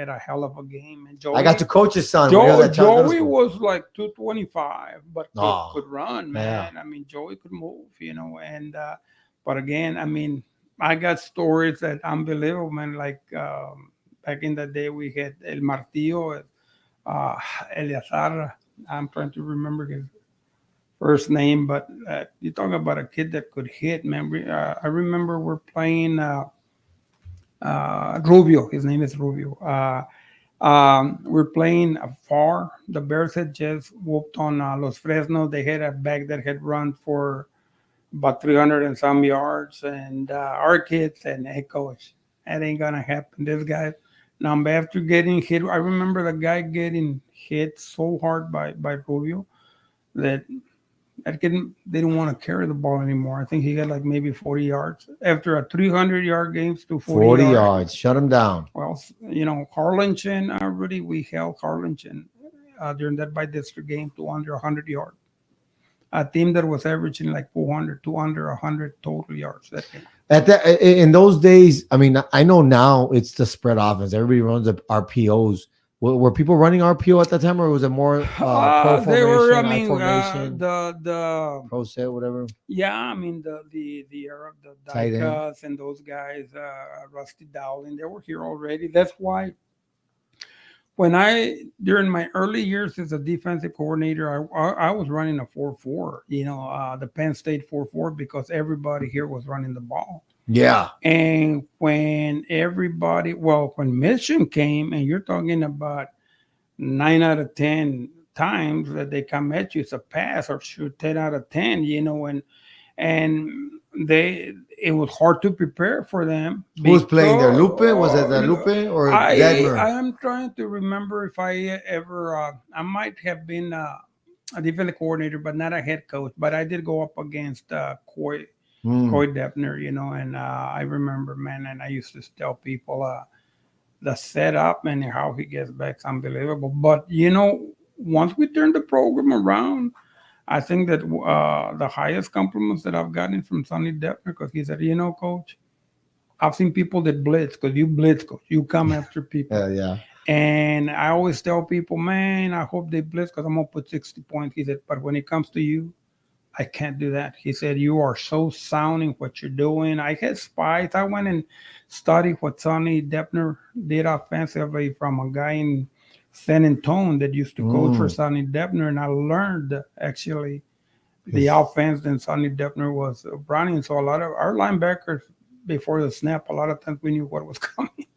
a hell of a game. And Joey, I got to coach his son. Joey was like 225, but could run, man. Yeah. I mean, Joey could move, and but again, I mean, I got stories that unbelievable, man. Like back in the day, we had El Martillo, Eleazar. I'm trying to remember his first name, but you're talking about a kid that could hit, man. I remember we're playing Rubio. His name is Rubio. We're playing far. The Bears had just whooped on Los Fresnos. They had a back that had run for about 300 and some yards. And our kids said, hey, coach, that ain't going to happen. This guy, now after getting hit, I remember the guy getting hit so hard by Rubio that they didn't want to carry the ball anymore. I think he got like maybe 40 yards. After a 300-yard game to 40 yards. Shut him down. Well, Harlingen, we held Harlingen during that by district game to under 100 yards. A team that was averaging like 400 to under 100 total yards that game. In those days, I mean, I know now it's the spread offense. Everybody runs up RPOs. Were people running RPO at that time, or was it more pro formation, they were, I mean, formation, the pro set, whatever? Yeah, I mean the era of the Dicas and those guys, Rusty Dowling, they were here already. That's why when during my early years as a defensive coordinator, I was running a 4-4, the Penn State 4-4, because everybody here was running the ball. Yeah. And when when Mission came, and you're talking about 9 out of 10 times that they come at you, it's a pass, or shoot 10 out of 10, and it was hard to prepare for them. Who was playing there? Lupe? Was it the Lupe or Detmer? I am trying to remember if I ever, I might have been a defensive coordinator, but not a head coach. But I did go up against Coy Deppner, and I remember, man, and I used to tell people the setup and how he gets back is unbelievable. But, once we turned the program around, I think that the highest compliments that I've gotten from Sonny Deppner, because he said, Coach, I've seen people that blitz, because you blitz, Coach. You come after people. Yeah. And I always tell people, man, I hope they blitz because I'm going to put 60 points. He said, but when it comes to you, I can't do that. He said, you are so sound in what you're doing. I had spies. I went and studied what Sonny Deppner did offensively from a guy in San Antonio that used to coach for Sonny Deppner. And I learned, actually, the offense that Sonny Deppner was running. So a lot of our linebackers, before the snap, a lot of times we knew what was coming.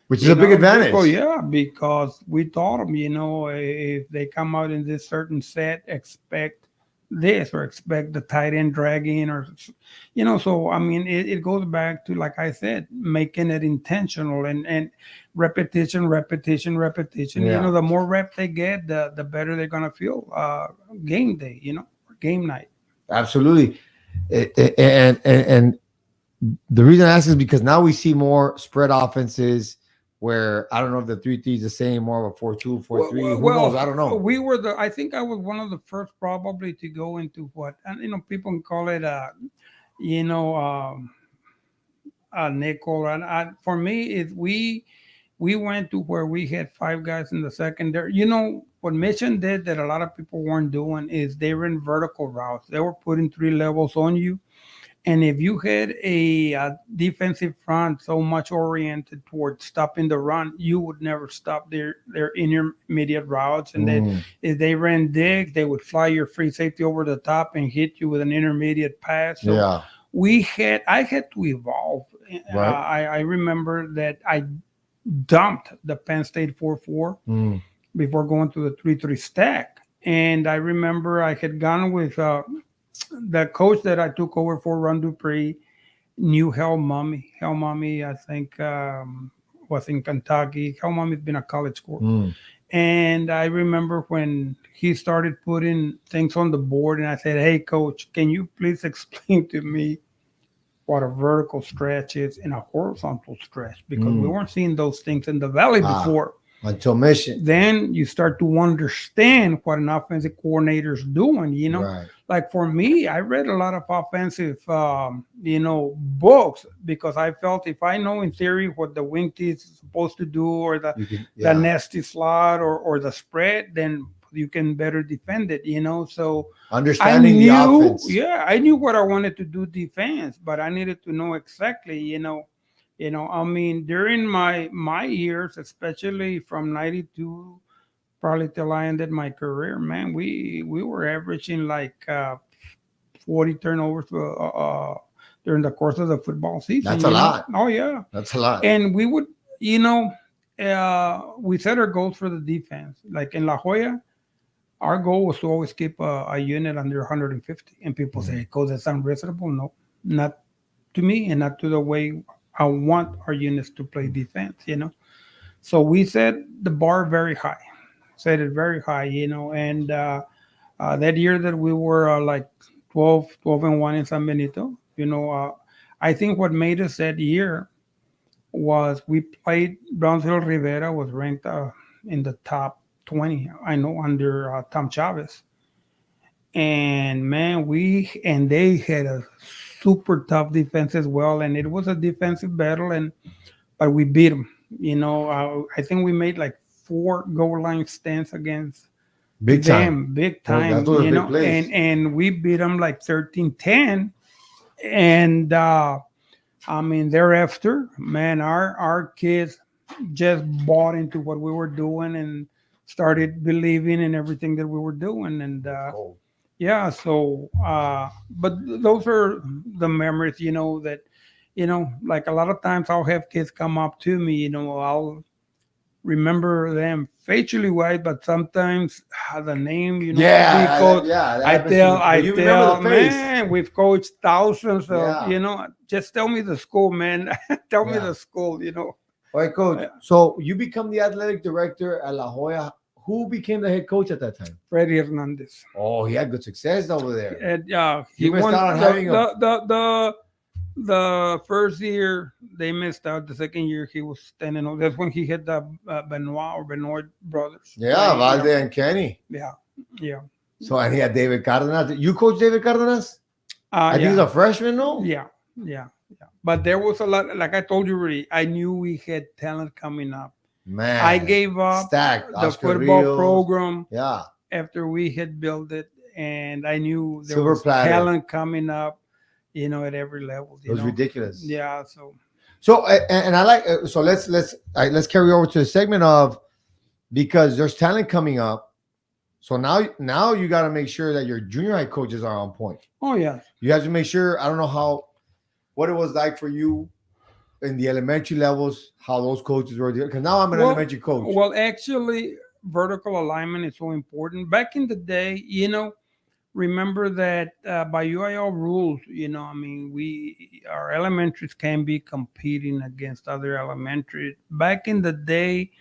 Which is a big advantage. Oh, yeah, because we taught them, if they come out in this certain set, expect this or expect the tight end dragging or so I mean it goes back to, like I said, making it intentional and repetition, repetition, repetition. Yeah, The more rep they get, the better they're gonna feel game day, or game night. absolutely. And the reason I ask is because now we see more spread offenses where I don't know if the 3-3 is the same, more of a 4-2, 4-3. Who knows? I don't know. We were I think I was one of the first probably to go into what, and people can call it you know a nickel, and for me is we went to where we had five guys in the secondary. What Mission did that a lot of people weren't doing is they ran vertical routes. They were putting three levels on you. And if you had a defensive front so much oriented towards stopping the run, you would never stop their intermediate routes. And then Mm, if they ran dig, they would fly your free safety over the top and hit you with an intermediate pass. So yeah, I had to evolve. right. I remember that I dumped the Penn State 4-4 Mm, before going to the 3-3 stack. And I remember I had gone with the coach that I took over for, Ron Dupree, knew Hell Mummy. Hell Mummy, I think, was in Kentucky. Hell Mummy's been a college scorer. mm. And I remember when he started putting things on the board, and I said, "Hey, coach, can you please explain to me what a vertical stretch is and a horizontal stretch? Because we weren't seeing those things in the valley before." Until Mission. Then you start to understand what an offensive coordinator is doing. Right. Like for me, I read a lot of offensive books, because I felt if I know in theory what the wing T is supposed to do, or the You can, the nasty slot, or the spread, then you can better defend it. So understanding the offense. I knew what I wanted to do defense, but I needed to know exactly. I mean, during my years, especially from '92, probably till I ended my career, man, we were averaging like 40 turnovers during the course of the football season. That's a lot. Oh yeah, That's a lot. and we would, we set our goals for the defense. Like in La Jolla, our goal was to always keep a unit under 150. And people say, "Coach, that's unreasonable." No, not to me, and not to the way I want our units to play defense. So we set the bar very high, set it very high. And that year that we were like 12-1 in San Benito, I think what made us that year was we played Brownsville. Rivera was ranked in the top 20, I know, under Tom Chavez. And man, they had a super tough defense as well, and it was a defensive battle, but we beat them. I think we made like 4 goal line stands against Big time. them, big Well, time. that's what a big place. And we beat them like 13-10. And I mean, thereafter, man, our kids just bought into what we were doing and started believing in everything that we were doing. And Cool. yeah, so but those are the memories, that like a lot of times I'll have kids come up to me, I'll remember them facially white, but sometimes the name, Yeah, because yeah. that I happens to tell, me. I You remember tell, the face. man, we've coached thousands of, Yeah. just tell me the school, man. Tell me Yeah. the school, All right, coach. Yeah. So you become the athletic director at La Jolla. Who became the head coach at that time? Freddie Hernandez. Oh, he had good success over there. And he You missed won out on having the first year. They missed out. The second year he was standing up. That's when he hit the Benoit brothers. Yeah, Right? Valde and Kenny. Yeah, yeah. So and he had David Cardenas. You coach David Cardenas? I think he's a freshman, no? Yeah, yeah, yeah. But there was a lot. Like I told you already, I knew we had talent coming up. Man, I gave up stacked the Oscar football Rios. program Yeah, after we had built it, and I knew there Silver was platter. talent coming up, at every level. it was ridiculous. Yeah, so So and I like so let's carry over to the segment of because there's talent coming up. So now you got to make sure that your junior high coaches are on point. oh yeah. You have to make sure. I don't know what it was like for you in the elementary levels, how those coaches were. Because now I'm an elementary coach. Well, actually, vertical alignment is so important. Back in the day, remember that by UIL rules, I mean, our elementaries can be competing against other elementaries. Back in the day,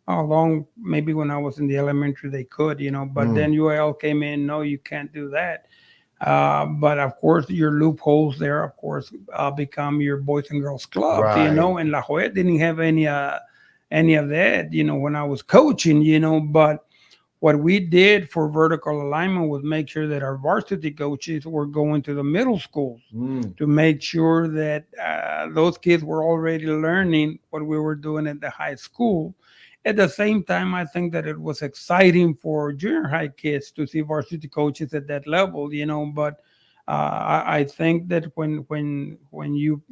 along maybe when I was in the elementary, they could, but Mm, then UIL came in. No, you can't do that. But of course, your loopholes there, of course, become your boys and girls clubs, right. and La Jolla didn't have any of that, when I was coaching, but what we did for vertical alignment was make sure that our varsity coaches were going to the middle schools Mm, to make sure that those kids were already learning what we were doing at the high school. At the same time, I think that it was exciting for junior high kids to see varsity coaches at that level, But I think that when you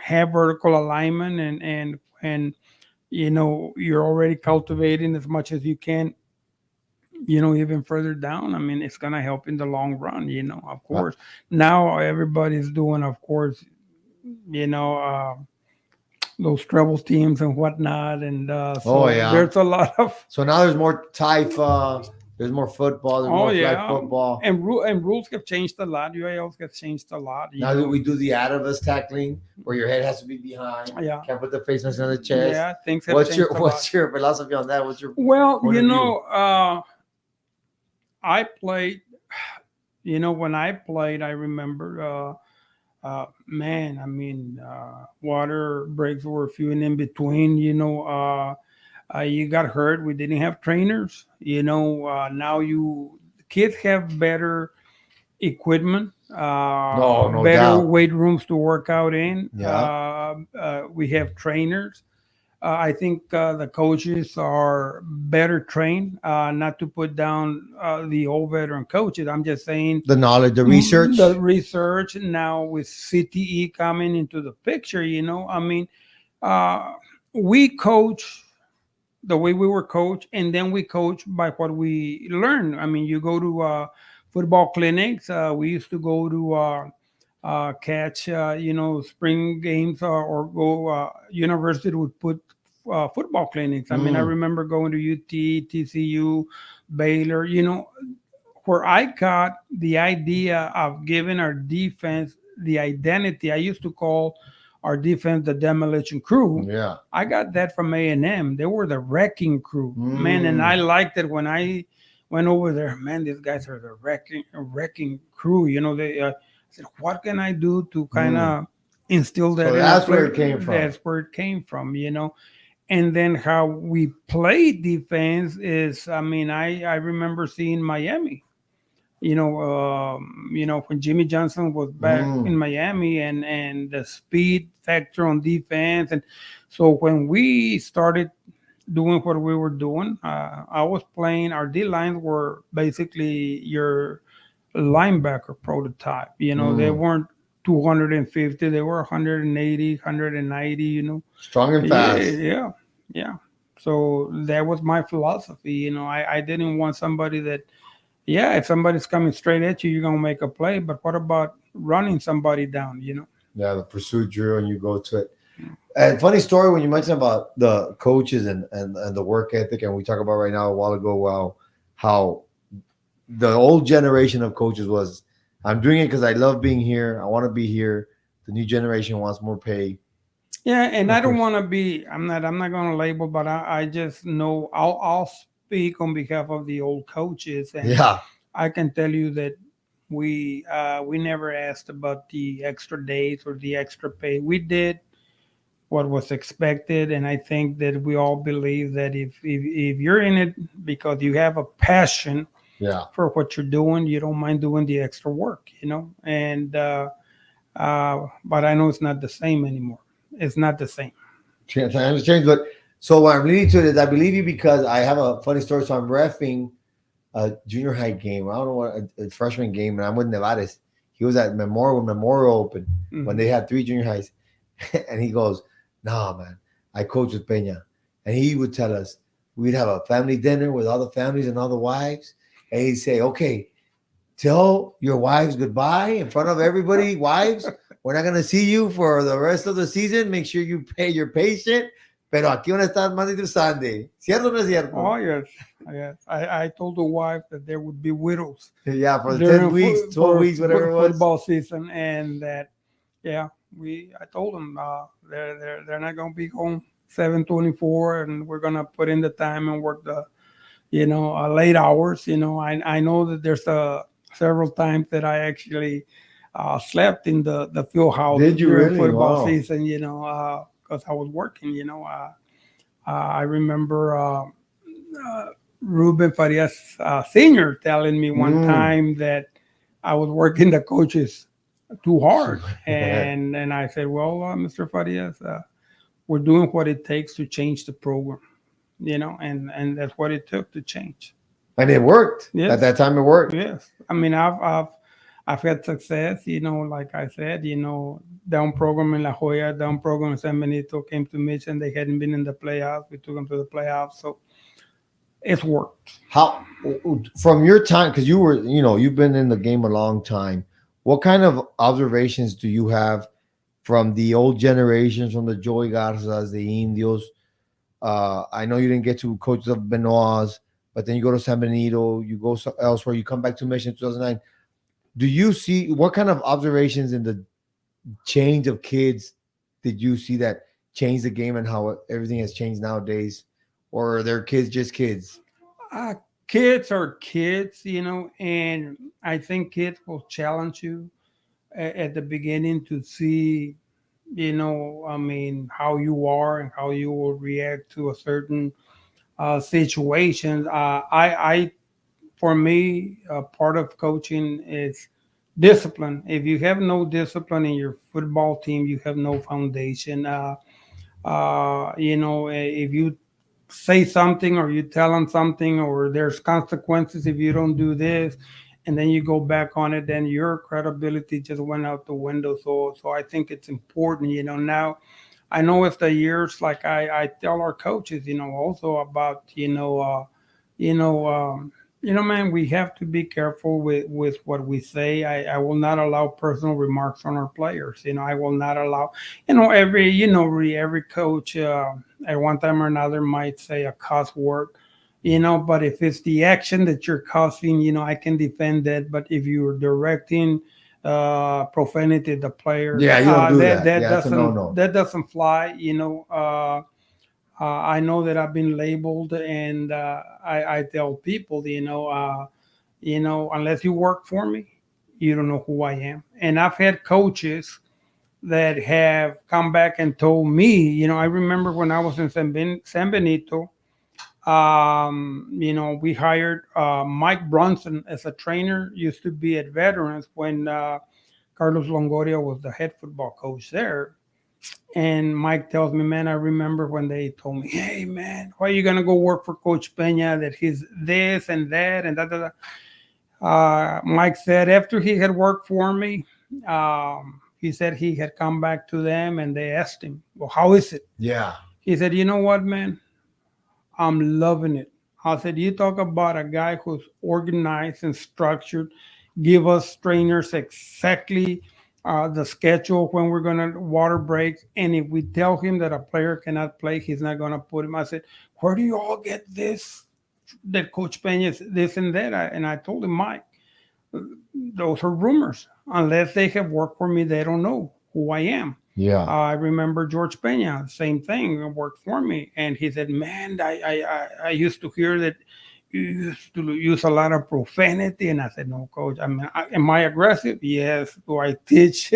have vertical alignment and you're already cultivating as much as you can, even further down. I mean, it's gonna help in the long run. Of uh, course. Now everybody's doing, of course, you know, uh, those treble teams and whatnot, and oh so yeah. there's a lot of. So now there's more Taifa, there's more football, there's Oh more flag yeah, football. and rules have changed a lot. UALs have changed a lot. Now that we do the out of us tackling, where your head has to be behind, Yeah, can't put the face mask on the chest. yeah, things have What's changed your a lot. what's your philosophy on that? What's your Well, point of view? I played. When I played, I remember. Man, I mean, water breaks were few and in between. You got hurt. We didn't have trainers. Now kids have better equipment, No, no better doubt. weight rooms to work out in. Yeah. We have trainers. I think the coaches are better trained. Not to put down the old veteran coaches. I'm just saying The knowledge, the the research. research now with CTE coming into the picture. I mean, uh, we coach the way we were coached, and then we coach by what we learn. I mean, you go to football clinics. We used to go to catch, spring games, or go. University would put football clinics. I mean, I Mm, remember going to UT, TCU, Baylor. Where I got the idea of giving our defense the identity. I used to call our defense the demolition crew. yeah. I got that from A&M. They were the wrecking crew, man, and I Mm, liked it when I went over there. Man, these guys are the wrecking crew. They I said, what can I do to kind mm. of instill So that in our that's where player? it came from. That's where it came from. And then how we play defense is, I mean, I remember seeing Miami, when Jimmy Johnson was back in Mm, Miami, and the speed factor on defense. And so when we started doing what we were doing, I was playing, our D lines were basically your linebacker prototype. They mm. weren't 250, they were 180, 190, Strong and Yeah, fast. yeah, yeah. So that was my philosophy. I didn't want somebody that, yeah, if somebody's coming straight at you, you're gonna make a play. But what about running somebody down? Yeah, the pursuit drill, and you go to it. And funny story when you mentioned about the coaches and the work ethic, and we talk about right now a while ago, well, how the old generation of coaches was, I'm doing it because I love being here. I want to be here. The new generation wants more pay. Yeah, and Of I don't course. want to be. I'm not gonna label, but I just know I'll speak on behalf of the old coaches, and Yeah. I can tell you that we never asked about the extra days or the extra pay. We did what was expected, and I think that we all believe that if you're in it because you have a passion Yeah. for what you're doing, you don't mind doing the extra work, and but I know it's not the same anymore. It's not the same. Times change, but so what I'm leading to is I believe you because I have a funny story. So I'm refing a junior high game. I don't know what a freshman game, and I'm with Nevares. He was at Memorial Open when Hmm. they had three junior highs, and he goes, "Nah, man, I coach with Pena," and he would tell us we'd have a family dinner with all the families and all the wives, and he'd say, "Okay, tell your wives goodbye in front of everybody. Wives, we're not gonna see you for the rest of the season. Make sure you pay. You're patient, Pero aquí van a estar Monday through Sunday. ¿Cierto o no es Oh cierto? yes, yes. I told the wife that there would be widows Yeah, for the 10 during weeks, 12 weeks, whatever it was. football season, and that yeah, we I told them they're not gonna be home 7:24, and we're gonna put in the time and work the late hours. I know that there's several times that I actually slept in the field house Did you during really? football Wow. season. Because I was working. I remember Ruben Farias Senior telling me one Mm. time that I was working the coaches too hard, and I said, well, Mr. Farias, we're doing what it takes to change the program. And that's what it took to change. And it worked. At Yes, that time, it worked. yes. I mean, I've had success. Like I said, down program in La Jolla, down program in San Benito came to Mission. They hadn't been in the playoffs. We took them to the playoffs, so it's worked. How, from your time, because you've been in the game a long time, what kind of observations do you have from the old generations, from the Joey Garzas, the Indios? I know you didn't get to coaches of Benoit's, but then you go to San Benito, you go elsewhere, you come back to Mission 2009. Do you see what kind of observations in the change of kids did you see that changed the game and how everything has changed nowadays? Or are their kids just kids? Uh, Kids are kids, and I think kids will challenge you at the beginning to see, I mean, how you are and how you will react to a certain situation. For me, part of coaching is discipline. If you have no discipline in your football team, you have no foundation. If you say something or you tell them something or there's consequences if you don't do this, and then you go back on it, then your credibility just went out the window. So I think it's important. Now I know with the years, like I tell our coaches, also about, you know, man, we have to be careful with what we say. I will not allow personal remarks on our players. I will not allow, every coach at one time or another might say a cuss word, but if it's the action that you're causing, I can defend that. But if you're directing profanity to the players, Yeah, you don't do that that. that Yeah, it's a no doesn't no. that doesn't fly. I know that I've been labeled, and I tell people, unless you work for me, you don't know who I am. And I've had coaches that have come back and told me, I remember when I was in San Benito, we hired Mike Brunson as a trainer, used to be at Veterans when Carlos Longoria was the head football coach there. And Mike tells me, man, I remember when they told me, hey, man, why are you going to go work for Coach Pena? That he's this and that and that. Mike said after he had worked for me, he said he had come back to them and they asked him, well, how is it? Yeah. He said, you know what, man? I'm loving it. I said, you talk about a guy who's organized and structured, give us trainers exactly the schedule when we're going to water breaks. And if we tell him that a player cannot play, he's not going to put him. I said, where do you all get this? That Coach Pena is this and that. And I told him, Mike, those are rumors. Unless they have worked for me, they don't know who I am. Yeah. I remember George Pena, same thing, worked for me, and he said, "Man, I used to hear that you used to use a lot of profanity," and I said, "No, coach. I mean, am I aggressive? Yes. Do I teach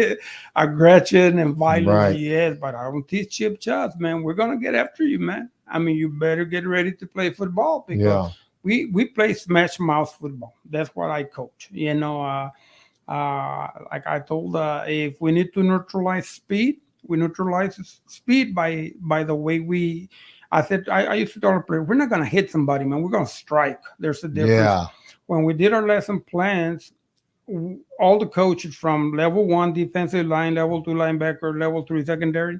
aggression and violence? Right. Yes, but I don't teach cheap shots, man. We're gonna get after you, man. I mean, you better get ready to play football because Yeah. we play smash mouth football. That's what I coach. Like I told, if we need to neutralize speed, we neutralize speed by the way we. I said I used to tell a player, we're not gonna hit somebody, man. We're gonna strike. There's a difference. Yeah. When we did our lesson plans, all the coaches from level one defensive line, level two linebacker, level three secondary,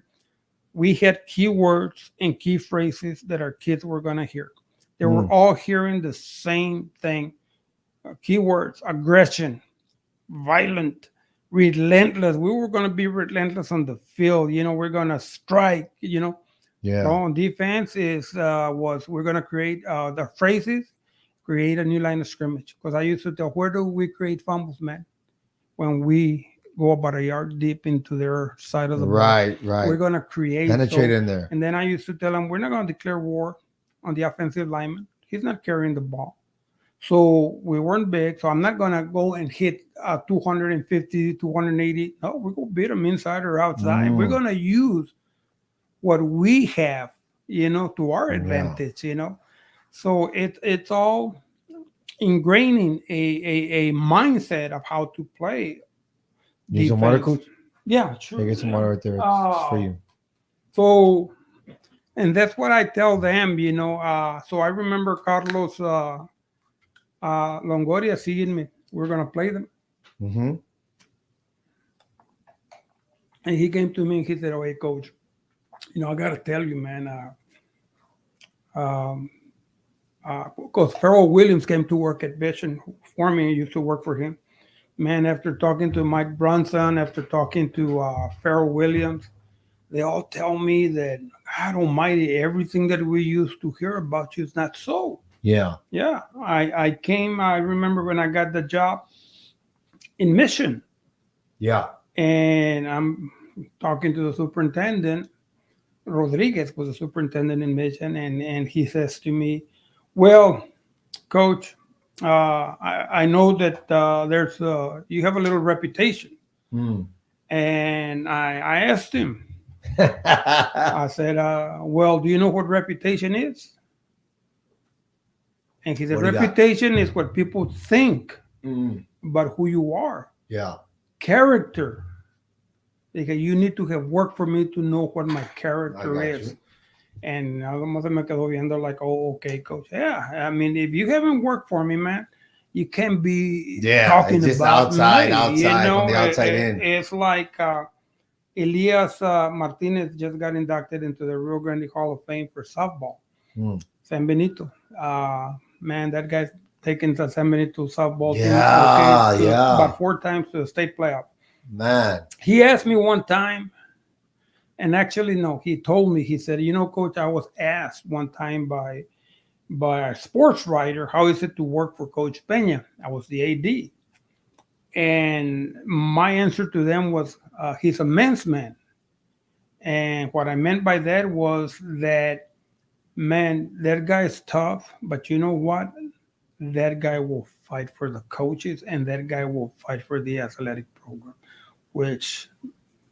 we had keywords and key phrases that our kids were gonna hear. They were Mm. all hearing the same thing. Keywords: aggression, violent, relentless. We were going to be relentless on the field. We're going to strike. Yeah. So on defense is was we're gonna create the phrases, create a new line of scrimmage. Because I used to tell, where do we create fumbles, man? When we go about a yard deep into their side of the ball, Right. Right. we're gonna create. Penetrate So, in there. and then I used to tell them, we're not gonna declare war on the offensive lineman. He's not carrying the ball. So we weren't big. So I'm not gonna go and hit 250, 280. No, we're gonna beat them inside or outside. We're Mm, gonna use what we have, to our yeah. advantage, So it's all ingraining a mindset of how to play Need some water, defense. coach? Yeah, Hey, sure. get some water right there. It's for you. So, and that's what I tell them, So I remember Carlos Longoria seeing me. We're gonna play them, Mm-hmm. and he came to me and he said, "Oh, hey, coach, I gotta tell you, man. Um, because Pharrell Williams came to work at Vision for me. I used to work for him. Man, after talking to Mike Brunson, after talking to Pharrell Williams, they all tell me that, God Almighty, everything that we used to hear about you is not so." Yeah. Yeah, I remember when I got the job in Mission, Yeah. and I'm talking to the superintendent. Rodriguez was the superintendent in Mission, and he says to me, "Well, Coach, I know that there's you have a little reputation." Mm. And I asked him, I said, "Well, do you know what reputation is?" And he said, What do you got? "Reputation is what people think Mm. about who you are. Yeah. Character, because you need to have worked for me to know what my I character got is." you. And nada más se me quedó viendo like, "Oh, okay, coach. Yeah, I mean, if you haven't worked for me, man, you can't be Yeah. talking It's just about outside, me." outside, from the outside in. It's like Elias Martinez just got inducted into the Rio Grande Hall of Fame for softball. Mm. San Benito. Man, that guy's taken the San Benito softball team, Yeah. okay, Yeah. about 4 times to the state playoff. Man. He asked me one time, and actually, no, he told me, he said, Coach, I was asked one time by a sports writer, how is it to work for Coach Pena? I was the AD. And my answer to them was, he's a men's man. And what I meant by that was that, man, that guy is tough, but you know what? That guy will fight for the coaches, and that guy will fight for the athletic program, which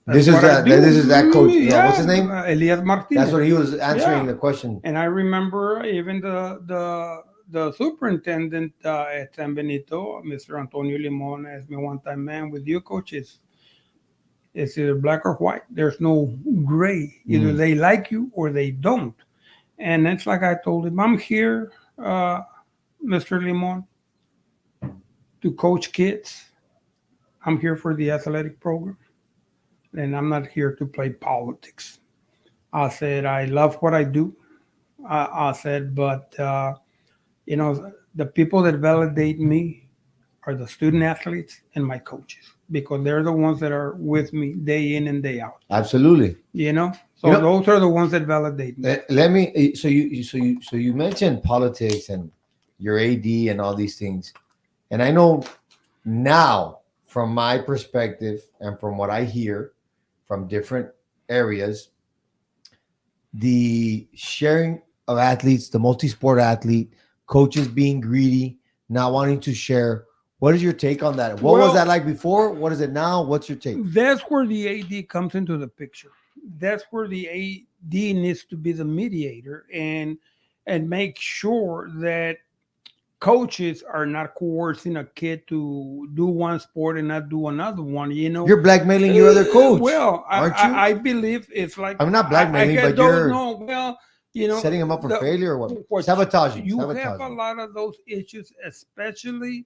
This that's is what I that. do. This is that coach. Yeah, What's his name? Elias Martinez. That's what he was answering Yeah. the question. And I remember even the superintendent at San Benito, Mr. Antonio Limon, asked me one time, "Man, with you coaches, it's either black or white. There's no gray. Either Mm. they like you or they don't." And it's like I told him, "I'm here, Mr. Limon, to coach kids. I'm here for the athletic program, and I'm not here to play politics." I said, "I love what I do." I said, "But the people that validate me are the student athletes and my coaches, because they're the ones that are with me day in and day out. Absolutely. So those are the ones that validate me." Let me. So you mentioned politics and your AD and all these things, and I know now from my perspective and from what I hear from different areas, the sharing of athletes, the multi-sport athlete, coaches being greedy, not wanting to share. What is your take on that? What was Well, that like before? What is it now? What's your take? that's where the AD comes into the picture. That's where the AD needs to be the mediator and make sure that coaches are not coercing a kid to do one sport and not do another one. You're blackmailing your other coach, Well, aren't you? I believe it's like, I'm not blackmailing, but don't you're know. Well, setting him up for failure or what? what Sabotaging. you have a Sabotaging. lot of those issues, especially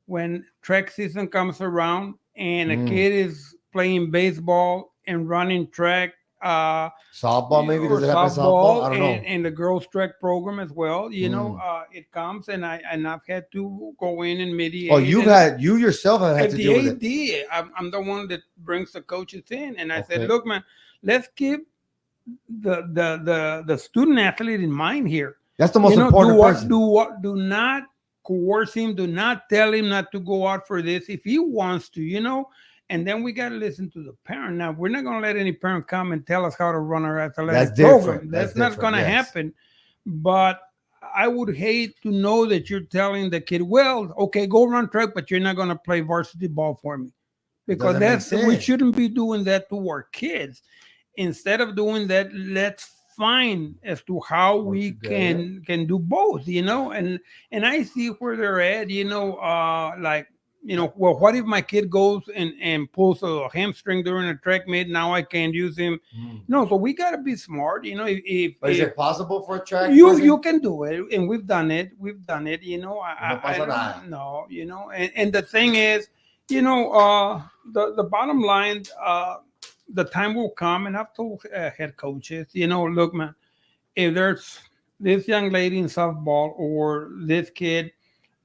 when track season comes around and a Mm. kid is playing baseball and running track, Softball, maybe? or Does it happen softball? I don't know. and the girls track program as well. Mm. It comes, and I've had to go in and mediate. Oh, and you yourself have had at to the deal with it. AD, I'm the one that brings the coaches in, and I said, Okay. "Look, man, let's keep the student athlete in mind here. That's the most You know, important person. do not coerce him, do not tell him not to go out for this if he wants to, and then we got to listen to the parent. Now we're not going to let any parent come and tell us how to run our That's athletic different. program. That's That's not different. going to Yes. happen. But I would hate to know that you're telling the kid, well, okay, go run track, but you're not going to play varsity ball for me, because Doesn't make we sense. shouldn't be doing that to our kids. Instead of doing that, let's find as to how Work we together. can do both, and I see where they're at, like, well, what if my kid goes and pulls a hamstring during a track meet? Now I can't use him. Mm. So we got to be smart, But is if it possible for a track you person? can do it, and we've done it, No I pasa don't nada. know, and the thing is, the bottom line, the time will come, and I've told head coaches, look, man, if there's this young lady in softball or this kid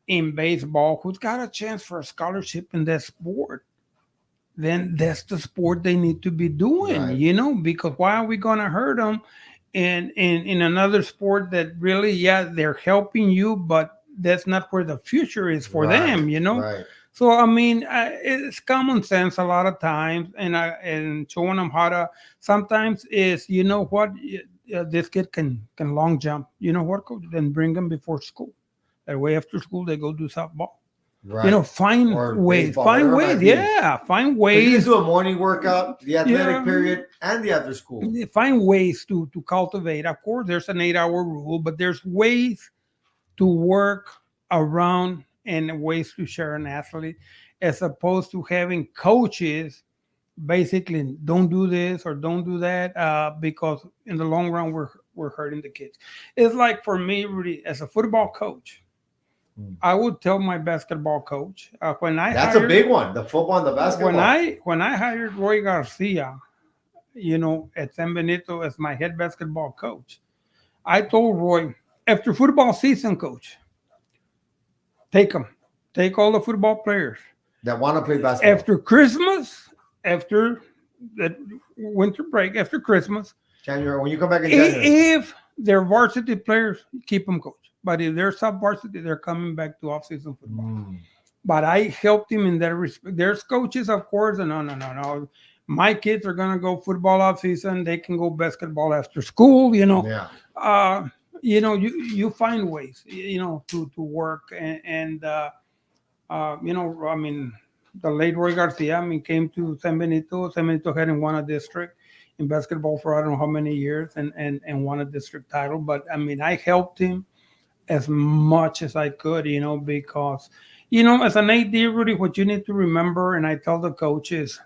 in baseball who's got a chance for a scholarship in that sport, then that's the sport they need to be doing, Right. because why are we going to hurt them in another sport that really, yeah, they're helping you, but that's not where the future is for Right. them. Right. So I mean, it's common sense a lot of times, and showing them how to. Sometimes is, what, this kid can long jump. You know what, coach? Then bring them before school. That way, after school, they go do softball. Right. Find Or ways, baseball, find whatever it ways. might be. Yeah, find Because you can ways. do a morning workout, the athletic Yeah. period, and the after school. Find ways to cultivate. Of course, there's an 8-hour rule, but there's ways to work around and ways to share an athlete, as opposed to having coaches basically don't do this or don't do that, because in the long run we're hurting the kids. It's like, for me, Rudy, as a football coach, Mm. I would tell my basketball coach, when I That's a hired big one. The football and the when basketball. I hired Roy Garcia, at San Benito as my head basketball coach. I told Roy, after football season, coach, take them, take all the football players. That want to play basketball. After Christmas, after the winter break, after Christmas, January, when you come back in January. if they're varsity players, keep them, coach. But if they're sub varsity, they're coming back to off-season football. Mm. But I helped him in that respect. There's coaches, of course, and no. My kids are gonna go football off season. They can go basketball after school. Yeah. You find ways, to work, I mean, the late Roy Garcia, came to San Benito. San Benito hadn't won a district in basketball for I don't know how many years, and won a district title. But I helped him as much as I could, because, as an AD, Rudy, what you need to remember, and I tell the coaches,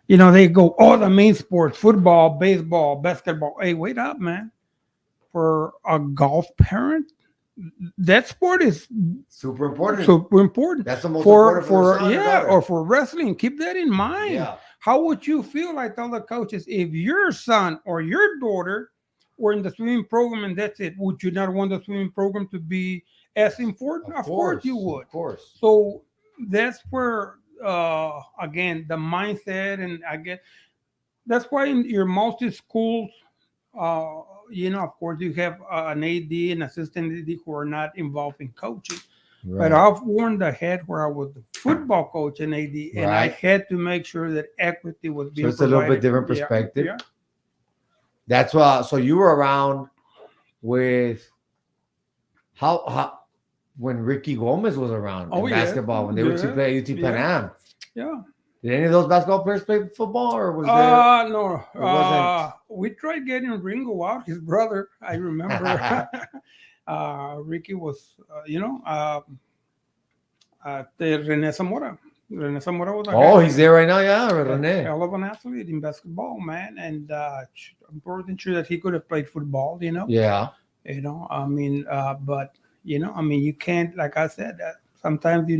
they go, oh, the main sports, football, baseball, basketball. Hey, wait up, man. For a golf parent, that sport is Super important. super important. That's the most For important for for your son or yeah, daughter. or for wrestling. Keep that in mind. Yeah. How would you feel? I tell the coaches, if your son or your daughter were in the swimming program and that's it, would you not want the swimming program to be as important? Of course you would. Of course. So that's where, again, the mindset, and I get that's why in your multi schools, of course, you have an AD and assistant AD who are not involved in coaching. Right. But I've worn the hat where I was the football coach in AD, and I Right. had to make sure that equity was being So it's a little bit provided. different Yeah, perspective. yeah. That's why. So you were around with how when Ricky Gomez was around Oh, in yeah. basketball when they were to Yeah. play at UT Yeah. Pan Am. Yeah. Did any of those basketball players play football, or was there? No. It wasn't- We tried getting Ringo out, his brother. I remember. Ricky was, Rene Zamora. Rene Zamora was a Oh, guy- he's there right now. Yeah, a Rene. hell of an athlete in basketball, man. And I'm pretty sure that he could have played football, Yeah. But you can't, like I said, sometimes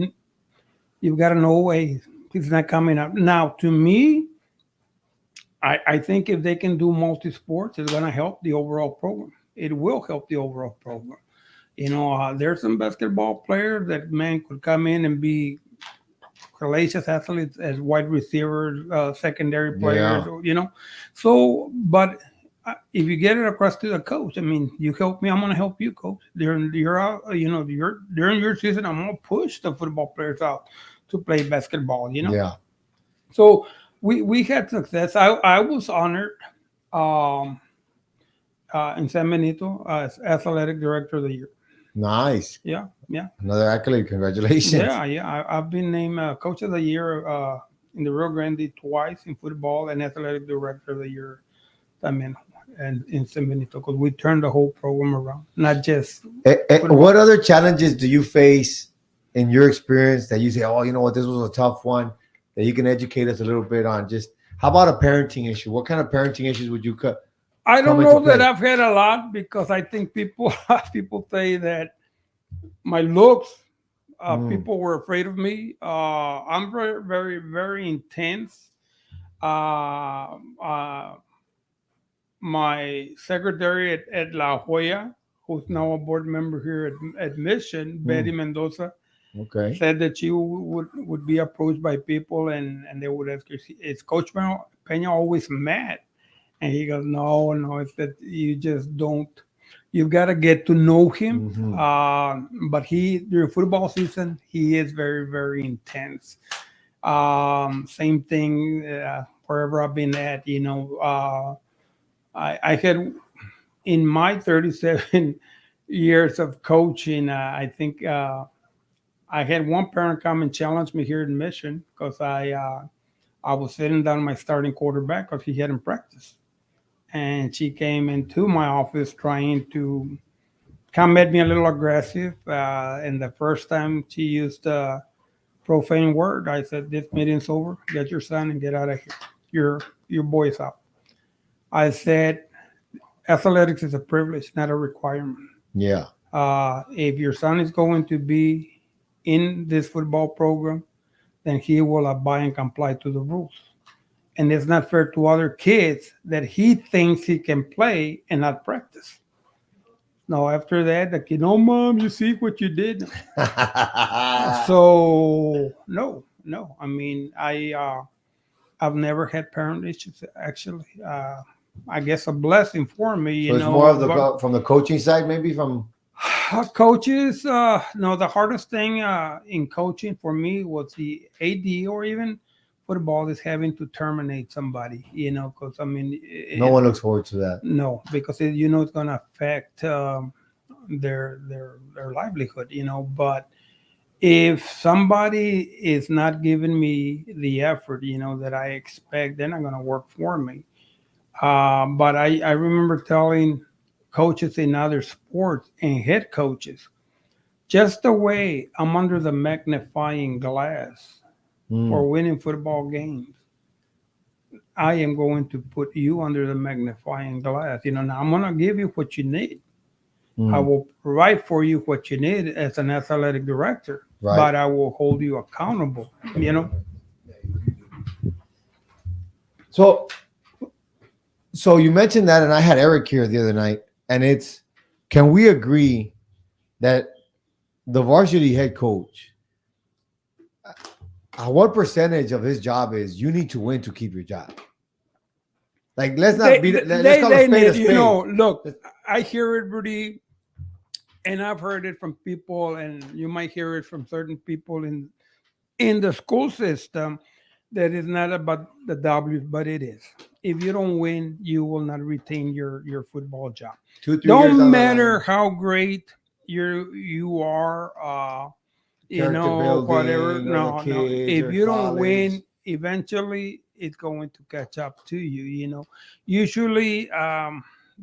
you've got to know way he's not coming up. Now, to me, I think if they can do multi sports, it's going to help the overall program. It will help the overall program. There's some basketball players that, man, could come in and be hellacious athletes as wide receivers, secondary players, Yeah. So, but if you get it across to the coach, I mean, you help me, I'm gonna help you, coach. During your during your season, I'm gonna push the football players out to play basketball. Yeah. So we had success. I was honored um, in San Benito as athletic director of the year. Nice. Yeah, yeah, Another accolade. Congratulations. yeah. I've been named coach of the year in the Rio Grande twice in football and athletic director of the year. I mean, and in San Benito because we turned the whole program around, not just football. What other challenges do you face in your experience that you say, oh, you know what, this was a tough one that you can educate us a little bit on? Just how about a parenting issue? What kind of parenting issues would you I come don't into know that play? I've had a lot because I think people people say that my looks, Mm, people were afraid of me. I'm very, very, very intense. Uh, uh, my secretary at La Jolla, who's now a board member here at Mission, Betty mm, Mendoza, okay. said that she would be approached by people and they would ask her, is Coach Pena always mad? And he goes, no, no, it's that you just don't. You've got to get to know him. Hmm. But during football season, he is very, very intense. Same thing wherever I've been at. I had in my 37 years of coaching, I think I had one parent come and challenge me here in Mission because I was sitting down my starting quarterback because he hadn't practiced. And she came into my office trying to come at me a little aggressive. And the first time she used a profane word, I said, "This meeting's over. Get your son and get out of here. Your boy's out." I said, "Athletics is a privilege, not a requirement. Yeah. If your son is going to be in this football program, then he will abide and comply to the rules. And it's not fair to other kids that he thinks he can play and not practice." No, after that, the kid, no, mom, you see what you did. So no, no. I mean, I've never had parent issues. Actually, I guess a blessing for me, So it's more of the from the coaching side, maybe from. Coaches, no, the hardest thing in coaching for me was the AD or even football is having to terminate somebody, because I mean, No one looks forward to that. no, because it's going to affect their livelihood, But if somebody is not giving me the effort, that I expect, they're not going to work for me. But I remember telling coaches in other sports and head coaches, just the way I'm under the magnifying glass Mm, for winning football games, I am going to put you under the magnifying glass. Now I'm going to give you what you need. I mm, will provide for you what you need as an athletic director, right. but I will hold you accountable. So so you mentioned that, and I had Eric here the other night, and it's, can we agree that the varsity head coach, what percentage of his job is you need to win to keep your job? Like, let's not beat it. Let's call a They spade a need, spade. look, I hear it, Rudy, and I've heard it from people, and you might hear it from certain people in the school system that is not about the W's, but it is. If you don't win, you will not retain your football job. 2, 3 years Don't down the matter line, how great you are, character whatever. building, or the No. kids, If or you don't college. win, eventually it's going to catch up to you. Usually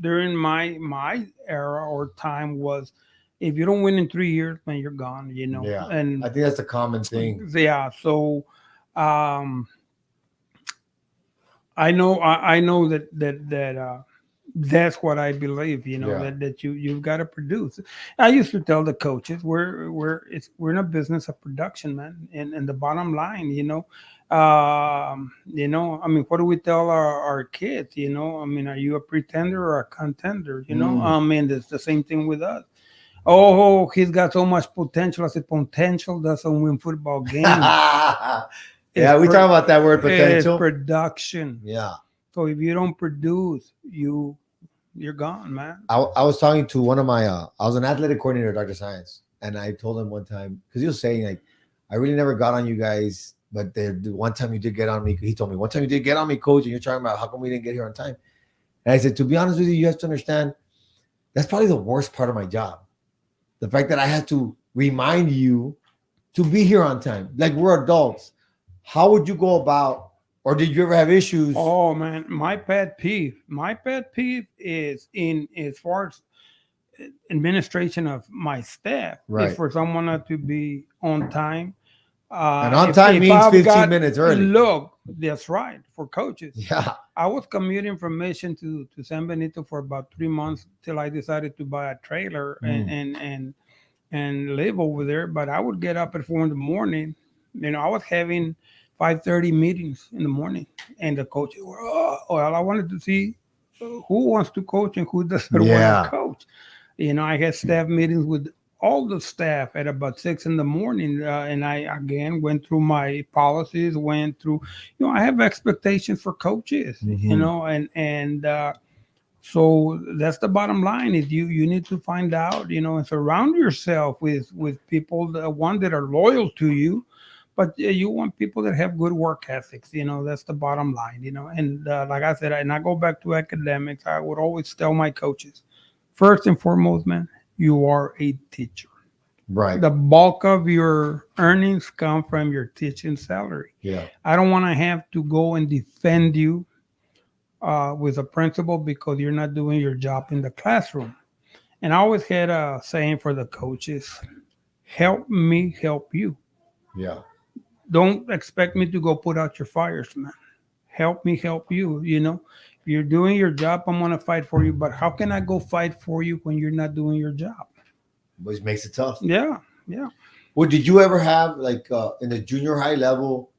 during my era or time was, if you don't win in 3 years, man, you're gone. Yeah, And I think that's a common thing. yeah, so um, I know that that's what I believe. Yeah. That you've got to produce. I used to tell the coaches we're in a business of production, man, and the bottom line, I mean, what do we tell our kids? I mean, are you a pretender or a contender? Mm. I mean, it's the same thing with us. Oh, he's got so much potential. I said, potential doesn't win football games. Yeah, we talk about that word It's potential. production. Yeah. So if you don't produce, you you're gone, man. I was talking to one of my I was an athletic coordinator, Dr. Science, and I told him one time because he was saying like, I really never got on you guys, but the one time you did get on me. He told me one time you did get on me, coach, and you're talking about how come we didn't get here on time. And I said, to be honest with you, you have to understand that's probably the worst part of my job, the fact that I have to remind you to be here on time. Like we're adults. How would you go about, or did you ever have issues? Oh man, my pet peeve is in as far as administration of my staff Right. is for someone not to be on time. And on time means 15 minutes early. Look, that's right. For coaches, Yeah. I was commuting from Mission to San Benito for about 3 months till I decided to buy a trailer and live over there. But I would get up at 4 in the morning. I was having 5:30 meetings in the morning, and the coaches were, well, I wanted to see who wants to coach and who doesn't Yeah. want to coach. I had staff meetings with all the staff at about 6 in the morning, and I again went through my policies, went through, I have expectations for coaches, and so that's the bottom line is you need to find out, and surround yourself with people that are loyal to you, but you want people that have good work ethics. That's the bottom line. And like I said, and I go back to academics. I would always tell my coaches, first and foremost, man, you are a teacher. Right. The bulk of your earnings come from your teaching salary. Yeah. I don't want to have to go and defend you with a principal because you're not doing your job in the classroom. And I always had a saying for the coaches: help me help you. Yeah. Don't expect me to go put out your fires, man. Help me help you. If you're doing your job, I'm gonna fight for you. But how can I go fight for you when you're not doing your job? Which makes it tough. Yeah, yeah. Well, did you ever have like in the junior high level,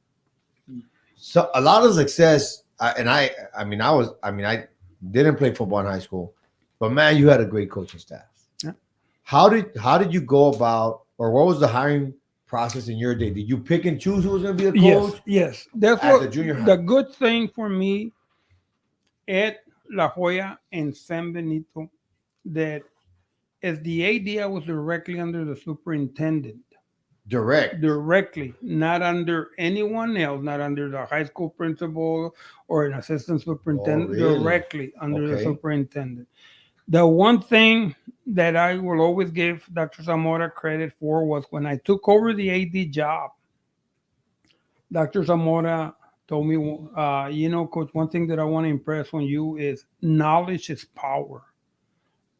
so a lot of success? I didn't play football in high school, but man, you had a great coaching staff. Yeah. How did you go about, or what was the hiring process in your day? Did you pick and choose who was going to be the coach? Yes. That's At what the junior high. the good thing for me at La Jolla and San Benito, that as the AD, I was directly under the superintendent. Direct. Directly, not under anyone else, not under the high school principal or an assistant superintendent. really? Directly under the Okay. superintendent. The one thing that I will always give Dr. Zamora credit for was when I took over the AD job. Dr. Zamora told me, Coach, one thing that I want to impress on you is knowledge is power.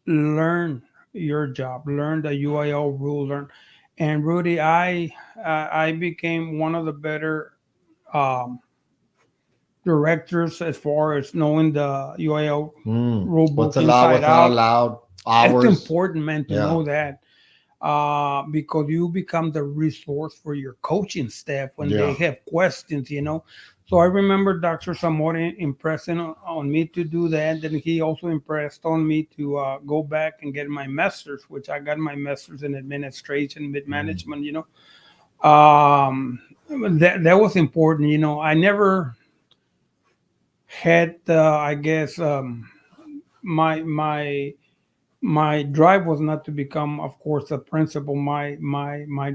Learn your job, learn the UIL rule, learn. And Rudy, I became one of the better um, directors as far as knowing the UIL rule book What's allowed, what's inside not out. allowed, hours. It's important, man, to Yeah. know that because you become the resource for your coaching staff when Yeah. they have questions. So I remember Dr. Zamora impressing on me to do that. And he also impressed on me to go back and get my master's, which I got my master's in administration, mid-management, that was important. I never had, I guess, my drive was not to become, of course, a principal. My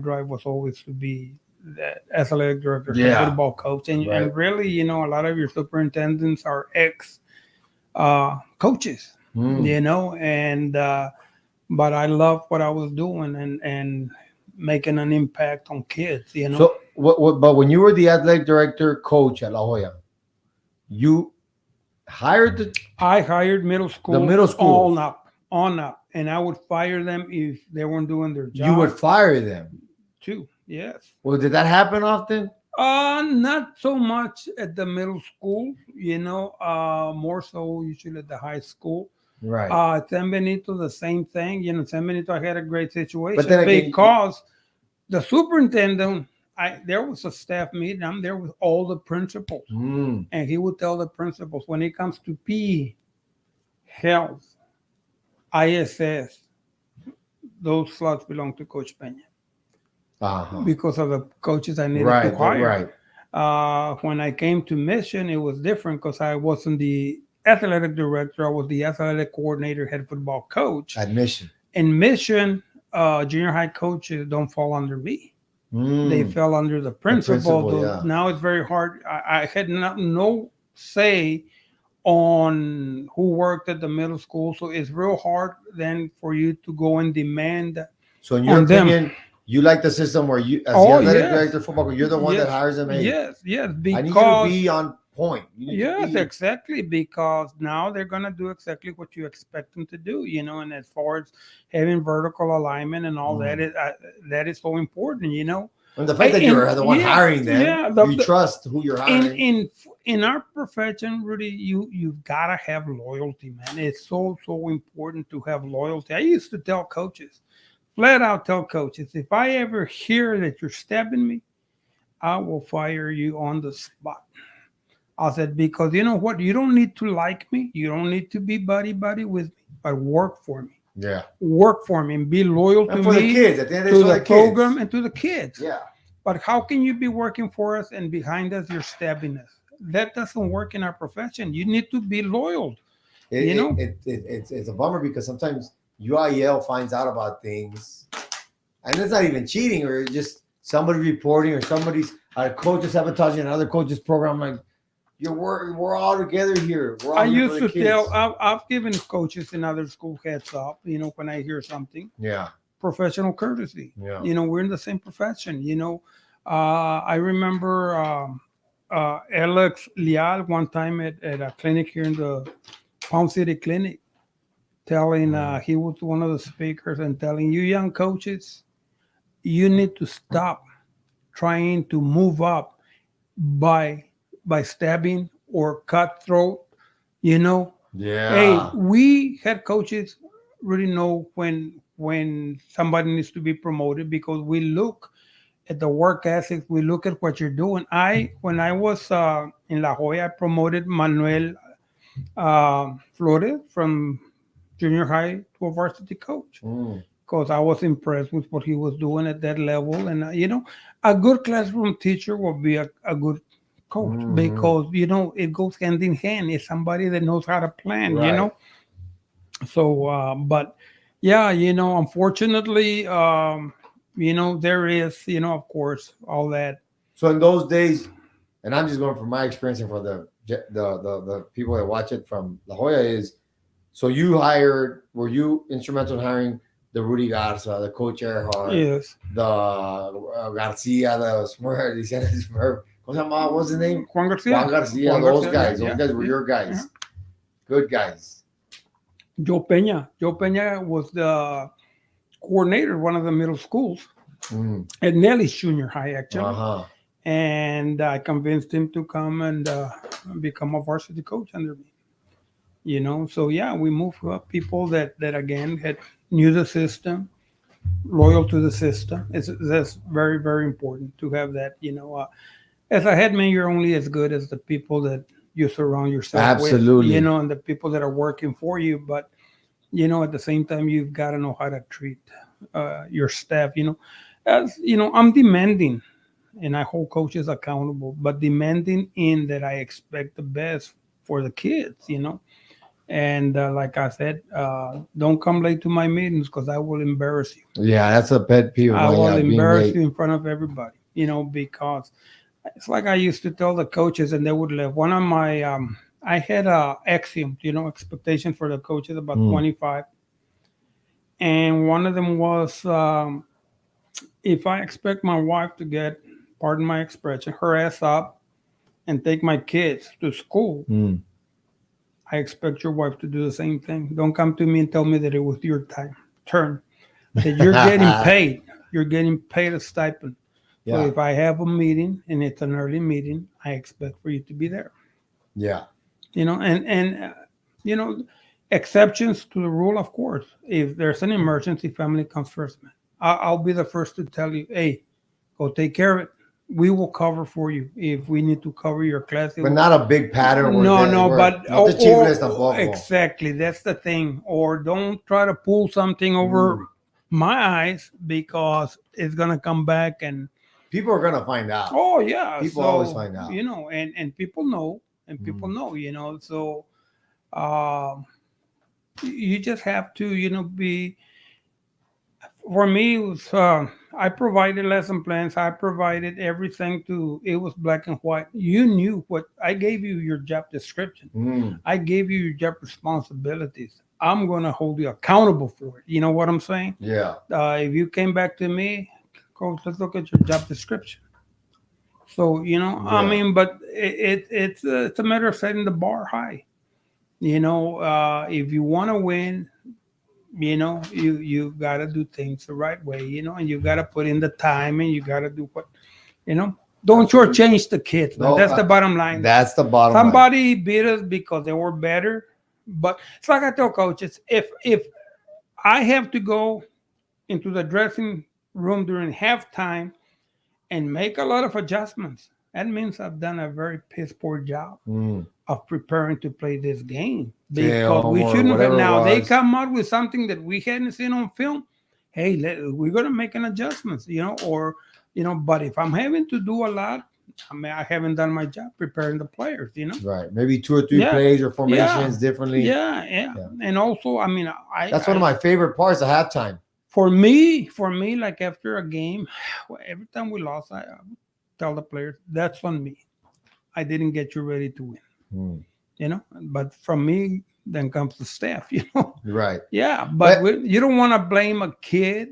drive was always to be the athletic director, Yeah. football coach, and Right. really, a lot of your superintendents are ex coaches, and but I loved what I was doing and making an impact on kids. So, but when you were the athletic director coach at La Jolla, you hired I hired middle school, on up, and I would fire them if they weren't doing their job. you would fire them. too. Yes. Well, did that happen often? Not so much at the middle school, more so usually at the high school. Right. San Benito, the same thing. San Benito, I had a great situation But then again, because the superintendent, there was a staff meeting. I'm there with all the principals, and he would tell the principals when it comes to PE, health, ISS, those slots belong to Coach Pena. Because of the coaches I needed to hire. Right. When I came to Mission, it was different because I wasn't the athletic director. I was the athletic coordinator, head football coach. Admission. In Mission, junior high coaches don't fall under me. They fell under the principal. principal, yeah. Now it's very hard. I had no say on who worked at the middle school, so it's real hard then for you to go and demand So in your on them. opinion, you like the system where you, as the Oh, athletic yes. director of football, you're the one Yes. that hires them. Hey, Yes, I need you to because be on point. You need to yes, be, exactly, because now they're gonna do exactly what you expect them to do, and as far as having vertical alignment and all that is so important, and the fact that you're the one yeah, hiring them, yeah, you trust who you're in hiring. in our profession, Rudy, you've gotta have loyalty, man. It's so important to have loyalty. I used to tell coaches, flat out tell coaches, if I ever hear that you're stabbing me, I will fire you on the spot. I said, because you know what? You don't need to like me. You don't need to be buddy with me, but work for me. Yeah. Work for me and be loyal And to for the me, kids, at the end of to the day, the for program, kids. and to the kids. Yeah. But how can you be working for us and behind us you're stabbing us? That doesn't work in our profession. You need to be loyal. It's a bummer because sometimes UIL finds out about things, and it's not even cheating or just somebody reporting or somebody's a coach is sabotaging another coach's program. Like we're all together here. We're all I here used for the to kids. tell, I've given coaches in other school heads up, when I hear something. Yeah. Professional courtesy. Yeah. We're in the same profession. I remember Alex Leal one time at a clinic here in the Palm City Clinic, telling he was one of the speakers and telling you young coaches, you need to stop trying to move up by stabbing or cutthroat. Yeah. Hey, we head coaches really know when somebody needs to be promoted because we look at the work ethic, we look at what you're doing. When I was in La Jolla, I promoted Manuel Flores from junior high to a varsity coach because I was impressed with what he was doing at that level. And a good classroom teacher will be a good coach because it goes hand in hand. It's somebody that knows how to plan. Right. So, but yeah, unfortunately, there is, of course, all that. So in those days, and I'm just going from my experience and for the people that watch it from La Jolla is, so were you instrumental in hiring the Rudy Garza, the Coach Earhart, Yes. the Garcia, the Smurf, what's his name? Juan Garcia. Juan Garcia, Juan those Garcia, guys. yeah, Those guys were your guys. yeah. Good guys. Joe Pena. Joe Pena was the coordinator of one of the middle schools at Nelly's junior high, actually. Uh-huh. And I convinced him to come and become a varsity coach under me. So yeah, we moved up people that again knew the system, loyal to the system. That's very, very important to have that. As a head man, you're only as good as the people that you surround yourself Absolutely. with. And the people that are working for you. But at the same time, you've got to know how to treat your staff. As I'm demanding, and I hold coaches accountable, but demanding in that I expect the best for the kids. And like I said, don't come late to my meetings because I will embarrass you. Yeah, that's a pet peeve. I will being embarrass late. you in front of everybody, because it's like I used to tell the coaches and they would laugh. One of my, I had a axiom, expectation for the coaches about 25. And one of them was, if I expect my wife to get, pardon my expression, her ass up and take my kids to school, I expect your wife to do the same thing. Don't come to me and tell me that it was your turn. That you're getting paid. You're getting paid a stipend. Yeah. So if I have a meeting and it's an early meeting, I expect for you to be there. Yeah. Exceptions to the rule, of course. If there's an emergency, family comes first, man. I'll be the first to tell you, hey, go take care of it. We will cover for you if we need to cover your class. But not a big pattern. But the exactly, that's the thing. Or don't try to pull something over my eyes because it's gonna come back and people are gonna find out. Oh yeah, people always find out. And people know, So Um, you just have to, be. For me, it was I provided lesson plans. I provided everything to. It was black and white. You knew what I gave you your job description. Mm, I gave you your job responsibilities. I'm going to hold you accountable for it. You know what I'm saying? yeah. If you came back to me, coach, let's look at your job description. So I Yeah. mean, but it's a matter of setting the bar high. If you want to win, you got to do things the right way. And you got to put in the time, and you got to do what you know. Don't Absolutely. shortchange the kids, man. No, That's the bottom line. that's the bottom line. Somebody beat us because they were better, but it's like I tell coaches, if I have to go into the dressing room during halftime and make a lot of adjustments, that means I've done a very piss poor job Mm. of preparing to play this game, because Film we or shouldn't have. whatever it Now they was. come out with something that we hadn't seen on film. Hey, we're gonna make an adjustments, or But if I'm having to do a lot, I mean, I haven't done my job preparing the players. Right. Maybe two or three Yeah, plays or yeah, formations differently. yeah. Yeah. And also, I mean, That's one of my favorite parts of halftime. for me, like after a game, every time we lost, I would tell the players, that's on me. I didn't get you ready to win. Mm. But from me, then comes the staff. Right. Yeah, but But you don't want to blame a kid,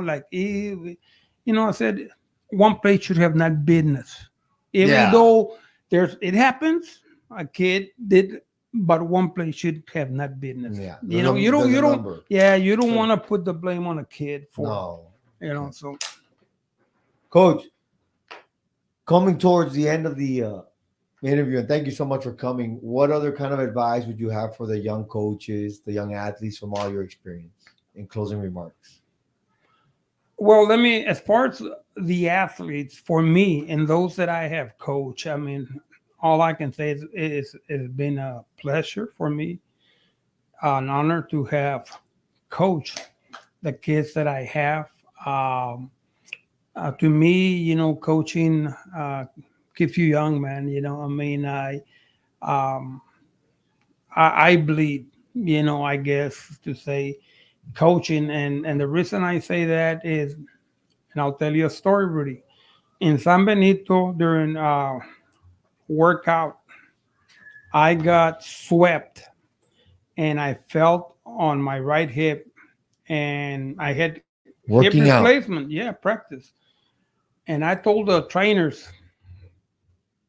like, I said one play should have not business. Even yeah. though it happens, a kid did, but one play should have not business. Yeah. You There's a don't, number. yeah, you don't So, want to put the blame on a kid for, no. so Coach, coming towards the end of the interview, and thank you so much for coming. What other kind of advice would you have for the young coaches, the young athletes from all your experience in closing remarks? Well, as far as the athletes, for me and those that I have coached, I mean, all I can say is it's been a pleasure for me, an honor to have coached the kids that I have. To me, coaching keeps you young, man. I mean, um, I bleed, I guess to say coaching, and the reason I say that is, and I'll tell you a story, Rudy. In San Benito during workout, I got swept and I felt on my right hip, and I had hip Working out. replacement. Yeah, practice. And I told the trainers,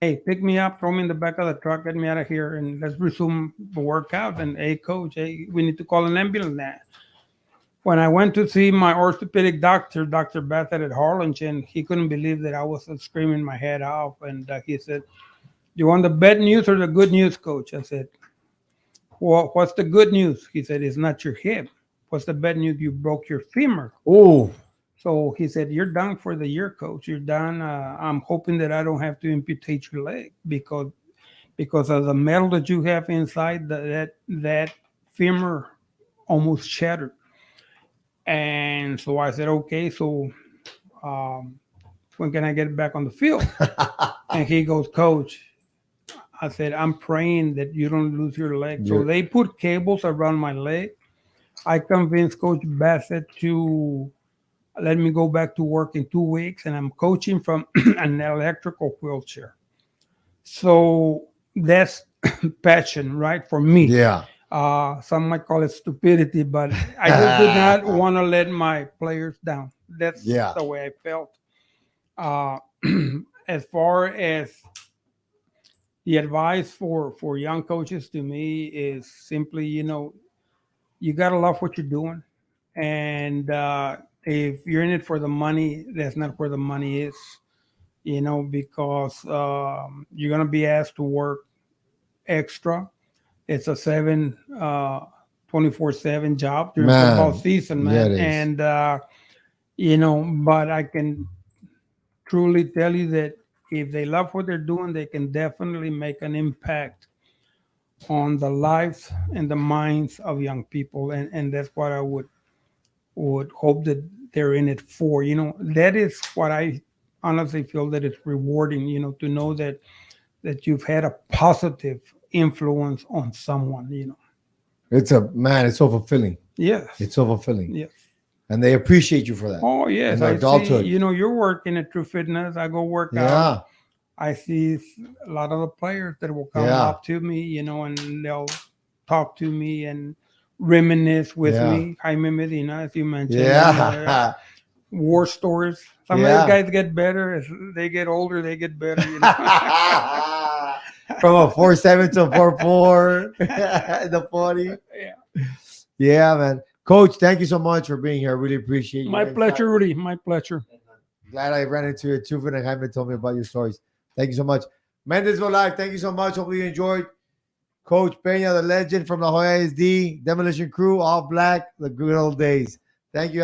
hey, pick me up, throw me in the back of the truck, get me out of here, and let's resume the workout. And hey, coach, hey, we need to call an ambulance now. When I went to see my orthopedic doctor, Dr. Bassett at Harlingen, he couldn't believe that I was screaming my head off. And he said, you want the bad news or the good news, coach? I said, well, what's the good news? He said, it's not your hip. What's the bad news? You broke your femur. Oh, So he said, you're done for the year, coach. You're done. I'm hoping that I don't have to amputate your leg because of the metal that you have inside, that femur almost shattered. And so I said, okay, so um, when can I get back on the field? And he goes, coach, I said, I'm praying that you don't lose your leg. So You're, they put cables around my leg. I convinced Coach Bassett to let me go back to work in 2 weeks, and I'm coaching from an electrical wheelchair. So that's passion, right, for me. yeah. Some might call it stupidity, but I just did not want to let my players down. That's Yeah. the way I felt. Uh, as far as the advice for young coaches to me is simply, you got to love what you're doing. And if you're in it for the money, that's not where the money is, because you're going to be asked to work extra. It's a 24/7 job during football Man. season, Yeah, man. it is. And, but I can truly tell you that if they love what they're doing, they can definitely make an impact on the lives and the minds of young people. And that's what I would hope that they're in it for. That is what I honestly feel that it's rewarding, to know that you've had a positive influence on someone, you know. It's so fulfilling. Yes. It's so fulfilling. Yes. And they appreciate you for that. Oh, yes. In their I see, adulthood. you know, you're working at True Fitness. I go work out. Yeah. I see a lot of the players that will come Yeah. up to me, you know, and they'll talk to me and reminisce with Yeah. me. Jaime Medina, as you mentioned. Yeah. War stories. Some of Yeah. these guys get better as they get older. They get better. You know? From a 4.7 to a 4.4 the 40. Yeah. Yeah, man. Coach, thank you so much for being here. I really appreciate you. My pleasure, Rudy. My pleasure. Glad I ran into you. Tufin and Jaime told me about your stories. Thank you so much. Mendezville Live, thank you so much. Hopefully you enjoyed. Coach Pena, the legend from La Jolla SD, Demolition Crew, all black, the good old days. Thank you.